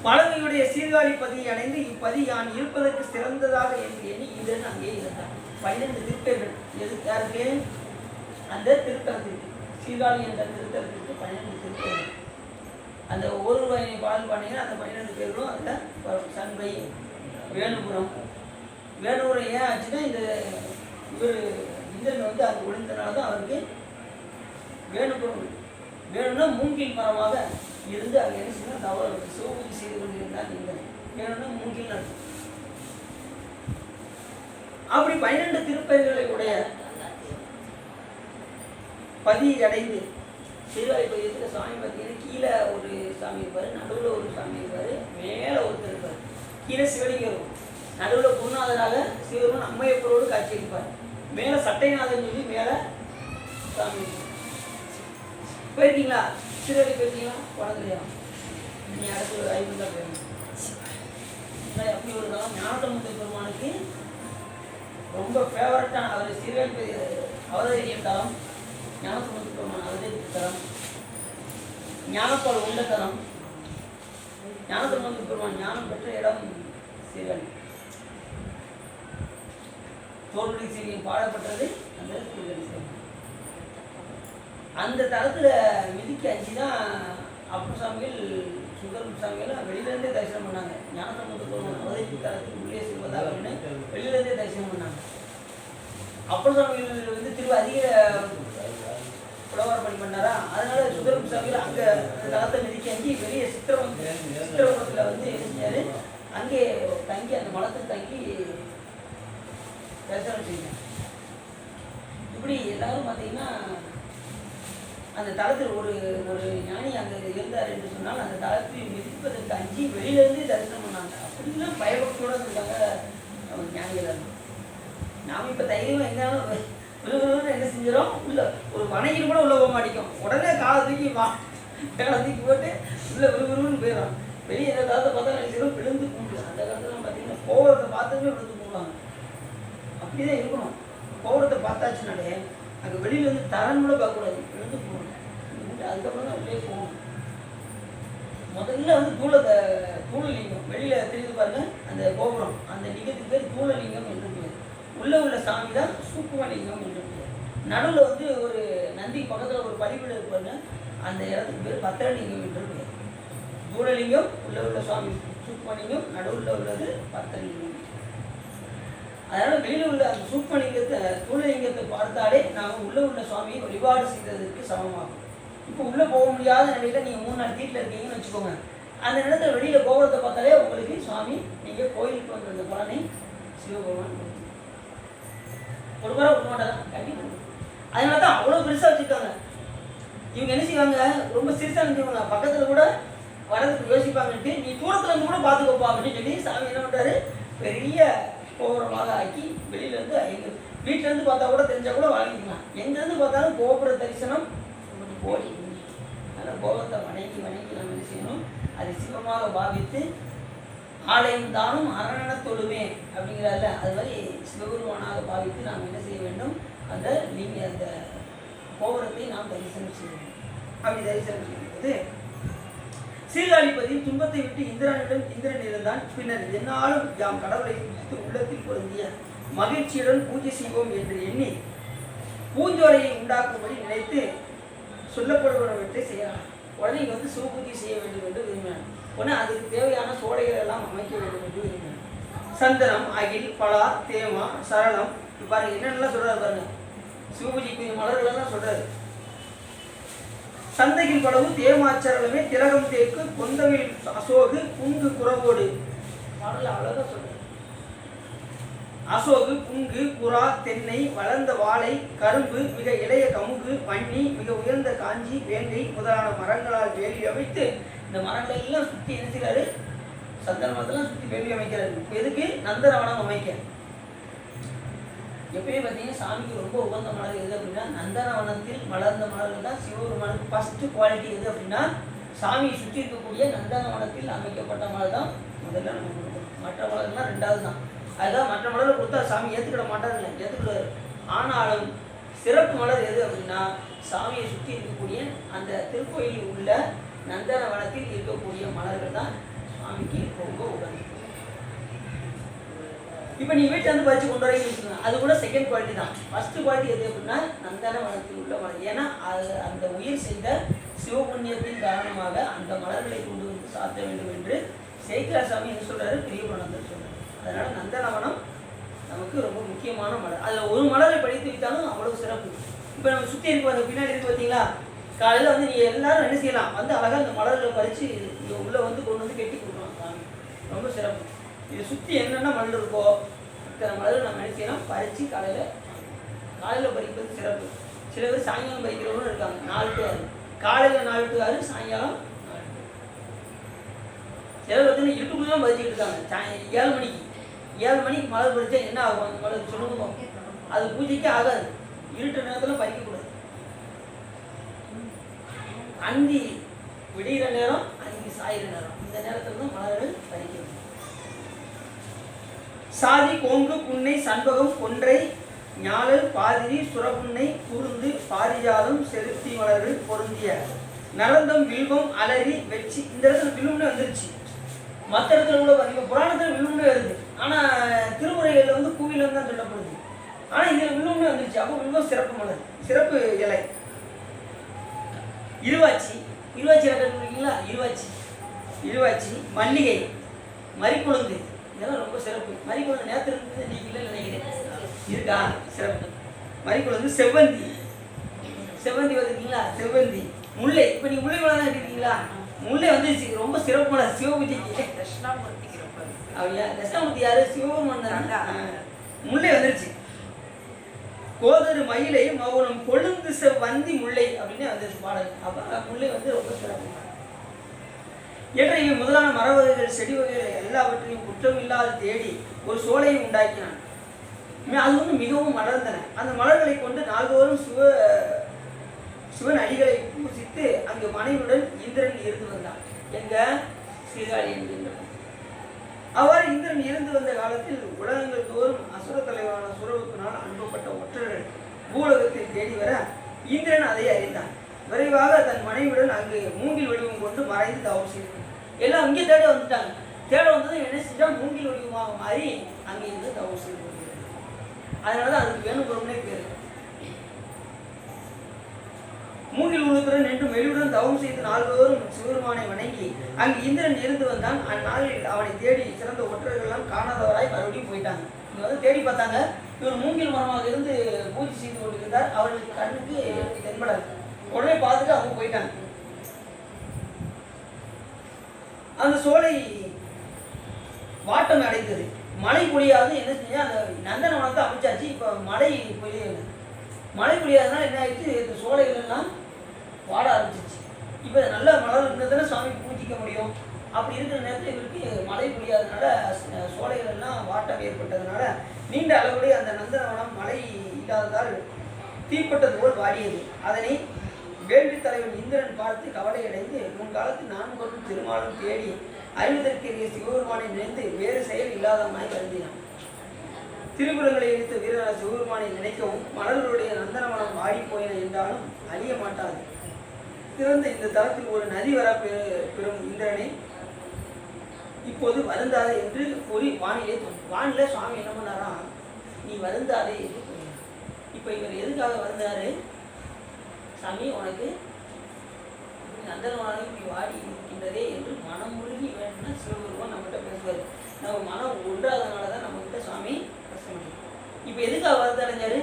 பழமையுடைய சீர்காழிப்பதியை அடைந்து இப்பதி யான் இருப்பதற்கு சிறந்ததாக என்று எண்ணி இந்திரன் அங்கே இருந்தார். 12 திருப்பேர்கள் எது யாருக்கு? அந்த திருத்தலத்திற்கு. சீர்காழி என்ற திருத்தலத்திற்கு 12 திருப்பேர்கள். அந்த ஒரு வயனை பாடல் பாடினீங்கன்னா அந்த 12 பேர்களும் அதில் வரும். சண்பை, வேணுபுரம். வேணுபுரம் ஏன் ஆச்சுன்னா இந்த இவர் இந்திரன் வந்து அங்கே ஒளிந்தனால தான் அவருக்கு வேணுபுரம். வேணும்னா மூங்கில் மரமாக இருந்து அங்கே என்ன செய்யணும் தவறு சிவபூஜை செய்து கொண்டிருந்தார் இந்திரன். வேணும்னா மூங்கில் நடக்கும். அப்படி 12 திருப்பெயர்களை உடைய பதி அடைந்து சீர்காழி பதியத்தில் சாமி பார்த்தீங்கன்னா கீழே ஒரு சாமி இருப்பார், நடுவில் ஒரு சாமி இருப்பார், மேலே ஒருத்தர் இருப்பார். கீழே சிவலிங்கம் இருக்கும், நடுவில் குருநாதராக சிவருமன் அம்மையப்பரோடு காட்சி இருப்பார், மேலே சட்டைநாதன் சொல்லி மேலே சாமி இருக்கும். போயிருக்கீங்களா? சீர்காழி போயிருக்கீங்களா? போனதுலையா? நீ அடுத்து ஒரு 5 தான் போயிருங்க. அப்படி ஒரு காலம் ஞானசம்பந்த பெருமானுக்கு ரொம்ப ஃபேவரட்டான அவர் சீர்காழி அவதரிக்கும் தலம், ஞானசம்பந்த பெருமான் அவதரிக்கும் தலம், ஞானப்பால் உள்ள தலம். ஞானசம்பந்த பெருமான் ஞானம் பெற்ற இடம் சீர்காழி. தோல்வி சீரியம் பாடப்பட்டது அந்த சீர்காழி சீரியம். அந்த தளத்தில் மிதிக்கு அஞ்சு தான் அப்பர் சாமிகள் சுந்தரம் சாமிகள் வெளியிலேருந்தே தரிசனம் பண்ணாங்க. ஞானசம்பந்த பெருமான் அவதரிக்கும் தளத்துக்கு உள்ளே செல்வதாக அப்படின்னு வெளியிலேருந்தே தரிசனம் பண்ணாங்க. அப்பர் சாமிகள் வந்து அதிக புலவர பணி பண்ணாரா, அதனால சுந்தரம் சாமிகள் அங்கே அந்த தளத்தை மிதிக்க அஞ்சு வெளியே சித்திரகுளத்தில் வந்து என்ன செஞ்சாரு, அங்கே தங்கி அந்த மலத்தை தங்கி தரிசனம் செய்யணும். இப்படி எல்லாரும் பார்த்தீங்கன்னா அந்த தளத்தில் ஒரு ஒரு ஞானி அங்கே இருந்தார் என்று சொன்னால் அந்த தளத்தில் மிதிப்பதற்கு அஞ்சு வெளியிலேருந்து தரிசனம் பண்ணாங்க. அப்படிலாம் பயபக்தியோடு இருக்காங்க ஞானிகள். நாம் இப்போ தைரியமாக எங்கேனாலும் விழுவிழுன்னு என்ன செஞ்சிடும், உள்ள ஒரு வணங்கிட்டு கூட உள்ளே போக மாட்டேங்கும், உடனே காலை தூக்கி மேலே தூக்கி போட்டு உள்ளே விழுவிழுன்னு போயிடும். வெளியே எந்த காலத்தை பார்த்தா நினைச்சிடும் விழுந்து கும்பிடும். அந்த காலத்தில் பார்த்தீங்கன்னா கோபுரத்தை பார்த்துமே விழுந்து கும்பிடுவாங்க. அப்படி தான் இருக்கணும். கோபுரத்தை பார்த்தாச்சுனாலே அங்கே வெளியில் வந்து தரன் கூட பார்க்கக்கூடாது, விழுந்து போகணும். அதுக்கப்புறம் தான் உள்ளே போகணும். முதல்ல வந்து தூளலிங்கம் வெளியில் தெரிஞ்சு பாருங்க, அந்த கோபுரம் அந்த லிங்கத்துக்கு பேர் தூளலிங்கம் என்று பேர். உள்ளே உள்ள சாமி தான் சூக்குமலிங்கம் என்று பேர். நடுவில் வந்து ஒரு நந்தி பக்கத்தில் ஒரு பதிவீடு இருப்பாங்க, அந்த இடத்துக்கு பேர் பத்திரலிங்கம் என்று பேர். தூளலிங்கம் உள்ளே உள்ள சுவாமி சூக்குமலிங்கம், நடுவில் உள்ளது பத்திரலிங்கம். அதனால் வெளியில் உள்ள அந்த சூக்குமலிங்கத்தை தூளலிங்கத்தை பார்த்தாலே நாம் உள்ளே உள்ள சுவாமியை வழிபாடு செய்ததற்கு சமமாகும். இப்போ உள்ளே போக முடியாத நிலையில் நீங்கள் 3 நாள் வீட்டில் இருக்கீங்கன்னு வச்சுக்கோங்க, அந்த நேரத்தில் வெளியில் கோபுரத்தை பார்த்தாலே உங்களுக்கு சுவாமி நீங்கள் கோயிலுக்கு வந்த அந்த பலனை சிவபெருமான் ஒரு முறை விட மாட்டாங்க, கண்டிப்பாக. அதனால தான் அவ்வளோ பெருசாக வச்சுருக்காங்க. இவங்க என்ன செய்வாங்க, ரொம்ப சிறுசாக நினைச்சுவாங்க, பக்கத்தில் கூட வரதுக்கு யோசிப்பாங்கன்ட்டு நீ தூரத்தில் இருந்து கூட பார்த்துக்கோப்பா அப்படின்னு சொல்லி சாமி என்ன பண்ணுறாரு, பெரிய கோபுரமாக ஆக்கி வெளியிலேருந்து எங்கள் வீட்டிலேருந்து பார்த்தா கூட தெரிஞ்சால் கூட வாங்கிக்கலாம். எங்கேருந்து பார்த்தாலும் கோபுர தரிசனம் போய் அந்த கோபத்தை வணங்கி நம்ம என்ன செய்யணும், அதை சிவமாக பாவித்து ஆலயம் தானும் அரணன தொழுமே அப்படிங்கிறாருல, அது மாதிரி சிவபெருமானாக பாவித்து நாம் என்ன செய்ய வேண்டும், அந்த அந்த கோபுரத்தை நாம் தரிசனம் செய்ய வேண்டும். அப்படி தரிசனம் செய்யும்போது சீர்காழிப்பதில் துன்பத்தை விட்டு இந்திரன் இருந்தான். பின்னர் என்னாலும் யாம் கடவுளை உள்ளத்தில் பொருந்திய மகிழ்ச்சியுடன் பூஜை செய்வோம் என்று எண்ணி பூஞ்சோலையை உண்டாக்கும்படி நினைத்து சொல்லப்படுபவற்றை செய்யலாம். உடனே இங்கே வந்து சிவபூஜை செய்ய வேண்டும் என்று விரும்பினான். உடனே அதுக்கு தேவையான சோலைகள் எல்லாம் அமைக்க வேண்டும் என்று விரும்பினான். சந்தனம், அகில், பலா, தேமா, சரளம், பாருங்க என்னென்னலாம் சொல்றாரு பாருங்க, சிவபூஜைக்குரிய மலர்களெல்லாம் சொல்றாரு. சந்தையில் படவு தேமாச்சரளமே திலகம் தேக்கு கொந்தவில் அசோகு புங்கு குறவோடு பாடல அவ்வளோதான் சொல்றாரு. அசோகு, புங்கு, புறா, தென்னை, வளர்ந்த வாழை, கரும்பு, மிக இளைய கமுகு, வன்னி, மிக உயர்ந்த காஞ்சி, வேங்கை முதலான மரங்களால் வேலி அமைத்து இந்த மரங்கள் எல்லாம் சுற்றி என்ன செய்கிறாரு, சந்தனமரத்தெல்லாம் சுற்றி வேலி அமைக்கிறாரு. எதுக்கு? நந்தனவனம் அமைக்க. எப்பயுமே பார்த்தீங்கன்னா சாமிக்கு ரொம்ப உகந்த மலர் எது அப்படின்னா நந்தனவனத்தில் மலர்ந்த மலர்கள் தான் சிவபெருமானுக்கு ஃபஸ்ட்டு குவாலிட்டி எது அப்படின்னா சாமியை சுற்றி இருக்கக்கூடிய நந்தனவனத்தில் அமைக்கப்பட்ட மலர் தான் முதல்ல நம்ம கொடுக்கணும். மற்ற மலர்கள்லாம் 2வது தான். அதுதான் மற்ற மலரை கொடுத்தா சாமி ஏற்றுக்கிட மாட்டாருல்ல, ஏற்றுக்கிடுவார். ஆனாலும் சிறப்பு மலர் எது அப்படின்னா சாமியை சுற்றி இருக்கக்கூடிய அந்த திருக்கோயிலில் உள்ள நந்தனவனத்தில் இருக்கக்கூடிய மலர்கள் தான் சுவாமிக்கு ரொம்ப உகந்தது. இப்போ நீ வீட்டில் வந்து பறித்து கொண்டு வரீங்கன்னு வச்சுக்கோங்க, அது கூட செகண்ட் குவாலிட்டி தான். ஃபஸ்ட்டு குவாலிட்டி எது அப்படின்னா நந்தன வனத்தில் உள்ள மலர். ஏன்னா அது அந்த உயிர் செய்த சிவபுண்ணியத்தின் காரணமாக அந்த மலர்களை கொண்டு வந்து சாத்த வேண்டும் என்று சேக்கிராசாமி என்ன சொல்கிறாரு, பிரியபுராணத்தில் சொல்கிறார். அதனால் நந்தனவனம் நமக்கு ரொம்ப முக்கியமான மலர். அதில் ஒரு மலரை படித்து வைத்தாலும் அவ்வளோ சிறப்பு. இப்போ நம்ம சுற்றி இருக்கு அந்த பின்னாடி இருக்கு பார்த்தீங்களா, காலையில் வந்து நீங்கள் எல்லாரும் என்ன செய்யலாம், வந்து அழகாக அந்த மலர்களை பறித்து இங்கே உள்ளே வந்து கொண்டு வந்து கட்டி கொடுக்கலாம் சாமி. ரொம்ப சிறப்பு. இதை சுற்றி என்னென்ன மலர் இருக்கோ இத்தனை மலர் நம்ம என்ன செய்யலாம், பறித்து காலையில் பறிப்பது சிறப்பு. சில பேர் சாயங்காலம் பறிக்கிறவங்களும் இருக்காங்க. 4 to 6, காலையில் 4 to 6, சாயங்காலம் 4 to 6. சிலர் பார்த்தீங்கன்னா இருட்டுக்குள்ளே தான் பறிச்சுக்கிட்டு இருக்காங்க. 7 மணிக்கு மலர் பறித்தா என்ன ஆகும், அந்த மலர் சொல்லுங்க, அது பூஜைக்கே ஆகாது. இருட்டு நேரத்தில் பறிக்கக்கூடாது. அந்தி விடுகிற நேரம், அந்தி சாயிற நேரம், இந்த நேரத்தில் தான் மலர்கள் பறிக்கணும். சாதி, கோங்கு, புன்னை, சண்பகம், கொன்றை, ஞாழல், பாதிரி, சுரபுன்னை, குருந்து, பாரிஜாதம், செலுத்தி மலர்கள் பொருந்திய நரந்தம், வில்வம், அலரி, வெச்சி. இந்த இடத்துல வில்வம்னே வந்துருச்சு. மற்ற இடத்துல கூட பார்த்தீங்கன்னா புராணத்தில் வில்வம்னே வருது. ஆனால் திருமுறைகளில் வந்து கூவிலம் தான் சொல்லப்படுது. ஆனால் இதில் வில்வம்னே வந்துருச்சு. அப்போ வில்வம் சிறப்பு மலர், சிறப்பு இலை. இருவாச்சி கண்டுபிடிங்களா, இருவாச்சி, மல்லிகை, மறிக்குழுந்து, இதெல்லாம் ரொம்ப சிறப்பு. மறிக்குழுந்து நேற்று இருந்தது, இன்னைக்கு இல்லை நினைக்கிறேன், இருக்கா, சிறப்பு. மறிக்குழுந்து, செவ்வந்தி வந்துருக்கீங்களா, செவ்வந்தி, முல்லை. இப்போ நீங்கள் முல்லை மலர் தான் இருக்கீங்களா, முல்லை வந்துருச்சு, ரொம்ப சிறப்பு மலர். சிவபூஜைக்கு தட்சிணாமூர்த்திக்கு ரொம்ப அப்படியா, தட்சிணாமூர்த்தி யாரு, சிவபெருமான் தான். முல்லை வந்துருச்சு. கோதரு மயிலை மௌனம் கொழுந்து செவ்வந்தி முல்லை அப்படின்னு வந்துருச்சு பாடல். அப்போ முல்லை வந்து ரொம்ப சிறப்பு. ஏற்ற இவை முதலான மர வகைகள், செடி வகைகள் எல்லாவற்றையும் குற்றமில்லாது தேடி ஒரு சோலையை உண்டாக்கினான். அது வந்து மிகவும் மலர்ந்தன. அந்த மலர்களை கொண்டு நாள்தோறும் சிவன் அடிகளை பூசித்து அங்கு மனைவியுடன் இந்திரன் இருந்து வந்தான். எங்க சீர்காழி என்கின்ற. அவ்வாறு இந்திரன் இருந்து வந்த காலத்தில் உலகங்கள் தோறும் அசுர தலைவரான சுரவுக்கினால் அனுப்பப்பட்ட ஒற்றர்கள் பூலகத்தை தேடி வர இந்திரன் அதை அறிந்தான். விரைவாக தன் மனைவியுடன் அங்கு மூங்கில் வடிவம் கொண்டு மறைந்து தவம் செய்தான். எல்லாம் அங்கே தேட வந்துட்டாங்க. தேட வந்ததும் என்ன செஞ்சா, மூங்கில் வடிவமாக மாறி அங்கே இருந்து தவம் செய்து கொண்டிருக்கிறது. அதனால தான் அதுக்கு வேணுபுரம்னே பேர். மூங்கில் உருவத்துடன் நின்று மெலிவுடன் தவம் செய்து நாள்தோறும் சிவபெருமானை வணங்கி அங்கு இந்திரன் இருந்து வந்தான். அந்நாளில் அவனை தேடி சிறந்த ஒற்றர்கள்லாம் காணாதவராய் மறுபடியும் போயிட்டாங்க. இங்கே வந்து தேடி பார்த்தாங்க. இவர் மூங்கில் மரமாக இருந்து பூஜை செய்து கொண்டிருந்தார். அவர்களுக்கு கண்ணுக்கு தென்படாது. உடனே பார்த்துட்டு அவங்க போயிட்டாங்க. அந்த சோலை வாட்டம் அடைந்தது. மழை பொழியாது. என்ன செஞ்சா, அந்த நந்தனவனத்தை அமைச்சாச்சு. இப்போ மழை பொழியாது. மழை பொழியாதனால என்ன ஆயிடுச்சு, இந்த சோலைகள் எல்லாம் வாட ஆரம்பிச்சிச்சு. இப்போ நல்ல மலர் இருந்ததுன்னா சாமி பூஜிக்க முடியும். அப்படி இருக்கிற நேரத்தில் இவருக்கு மழை பொழியாதனால சோலைகள் எல்லாம் வாட்டம் ஏற்பட்டதுனால நீண்ட அளவுடைய அந்த நந்தனவனம் மழை இல்லாததால் தீப்பட்டது போல் வாடியது. அதனை வேள்வி தலைவன் இந்திரன் பார்த்து கவலையடைந்து முன்காலத்தில் 4 கொண்டு திருமாலும் தேடி அறிவதற்கேறிய சிவபெருமானை நினைந்து வேறு செயல் இல்லாதவனாய் கருதினான். திருக்குறங்களை எரித்த வீரரான சிவபெருமானை நினைக்கவும் மலர்களுடைய நந்தனவனம் வாடி போயின என்றாலும் அழிய மாட்டாது. திறந்த இந்த தளத்தில் ஒரு நதி வர பெறும் இந்திரனை இப்போது வருந்தாதே என்று கூறி வானிலே வானில சுவாமி என்ன பண்ணாராம், நீ வருந்தாதே என்று கூறினார். இப்போ இவர் எதுக்காக வருந்தாரு, சாமி உனக்கு நந்தனவனம் இப்படி வாடி இருக்கின்றதே என்று மனம் முழுகி வேணும்னா சிவபெருமான் நம்மகிட்ட பேசுவார். நம்ம மனம் ஒன்றாதனால தான் நம்மகிட்ட சுவாமி இப்போ எதுக்காக வருத்தடைஞ்சாரு,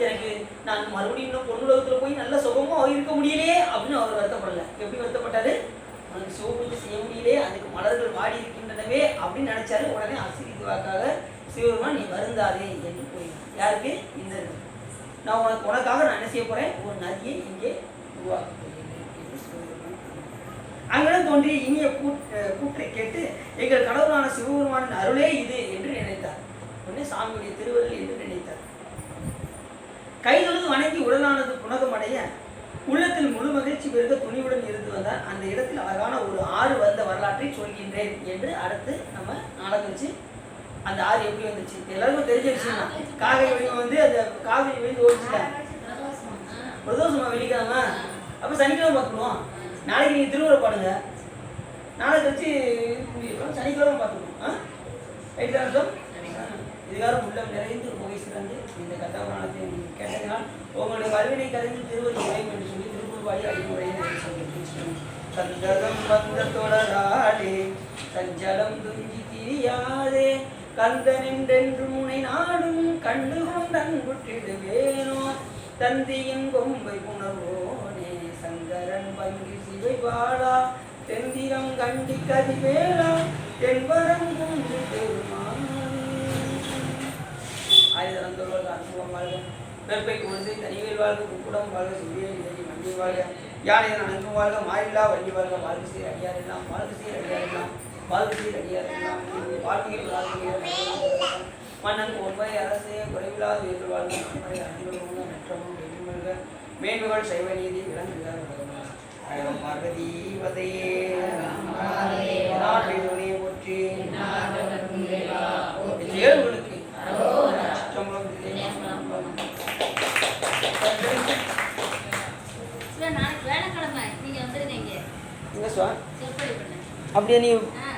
எனக்கு நான் மறுபடியும் இன்னும் பொண்ணுலகத்தில் போய் நல்ல சுகமாக இருக்க முடியலையே அப்படின்னு அவர் வருத்தப்படலை. எப்படி வருத்தப்பட்டாரு, உனக்கு சிவபூஜை செய்ய முடியலையே, அதுக்கு மலர்கள் வாடி இருக்கின்றனவே அப்படின்னு நினைச்சாரு. உடனே ஆசீர்வாக்காக சிவபெருமான் நீ வருந்தாதே என்று போயினார். யாருக்கு, இந்த நான் உனக்காக நான் என்ன செய்ய போறேன், ஒரு நதியை இங்கே உருவாக்க போகிறேன் என்று சிவபெருமான். அங்கிடம் தோன்றிய இனிய கூற்றை கேட்டு எங்கள் கடவுளான சிவபெருமானின் அருளே இது என்று நினைத்தார். உடனே சாமியுடைய திருவருள் என்று நினைத்தார். கைதொழுது வணங்கி உடலானது புனகமடைய உள்ளத்தில் முழு மகிழ்ச்சி பெருக துணிவுடன் இருந்து வந்தார். அந்த இடத்தில் அழகான ஒரு ஆறு வந்த வரலாற்றை சொல்கின்றேன் என்று அடுத்து நம்ம நாடகம் வச்சு அந்த ஆறு எப்படி வந்துச்சு எல்லாருக்கும் தெரிஞ்ச விஷயம் தான். காவிரி வடிவம் வந்து அந்த காவிரி விழுந்து ஓடிச்சுல பிரதோஷமா வெள்ளிக்கிழமை, அப்போ சனிக்கிழமை பார்த்துக்கணும். நாளைக்கு நீங்கள் திருவுரை பாடுங்க, நாளைக்கு வச்சு சனிக்கிழமை பார்த்துக்கணும். ரைட் தான் சார். இதுகாரம் உள்ளம் நிறைந்து புகை சிறந்து இந்த கதாபானத்தை கேட்டதினால் உங்களுடைய வல்வினை கலைந்து திருவள்ளி உரையும் என்று சொல்லி திருக்குறள் அடிமுறையை சொல்லி சந்ததம் வந்த தொடராடே சஞ்சலம் துஞ்சி திரியாதே கந்தனென்றென்று முனை நாடும் கண்டு கொண்டன்புற்றிடுவேனோ தந்தியின் கொம்பை புணர்வோனே சங்கரன் பங்கி சிவை பாடா தெந்திரம் கண்டி கதிவேலா தென்பரம் குன்று பெருமானே. ஆயுதந்தோர்கள் அனுபவம் வாழ்க பெருப்பை குடிசை தனிவேல் வாழ்க குக்குடம் வாழ்க சிவியை நிதி மண்டி வாழ்க யானையன் அணங்கும் வாழ்க மாறில்லா வண்டி வாழ்க வாழ்க சீர் அடியார் எல்லாம் வாழ்க சீர் அடியார் எல்லாம் வாழ்க சீர் அடியார் எல்லாம் வாழ்க்கையில் வாழ்க்கையில் மன்னன் ஒன்பை அரசே குறைவில்லாத உயிர் வாழ்க நம்மை அன்பும் நற்றமும் வெற்றிமல்க மேன்மைகள் சைவ நீதி விளங்குகிறார் பார்வதி வதையே நாட்டை போற்றி ஏழுகளுக்கு நாளைக்கு வேலைக்கிழமை நீங்க வந்துருந்தீங்க அப்படியே நீ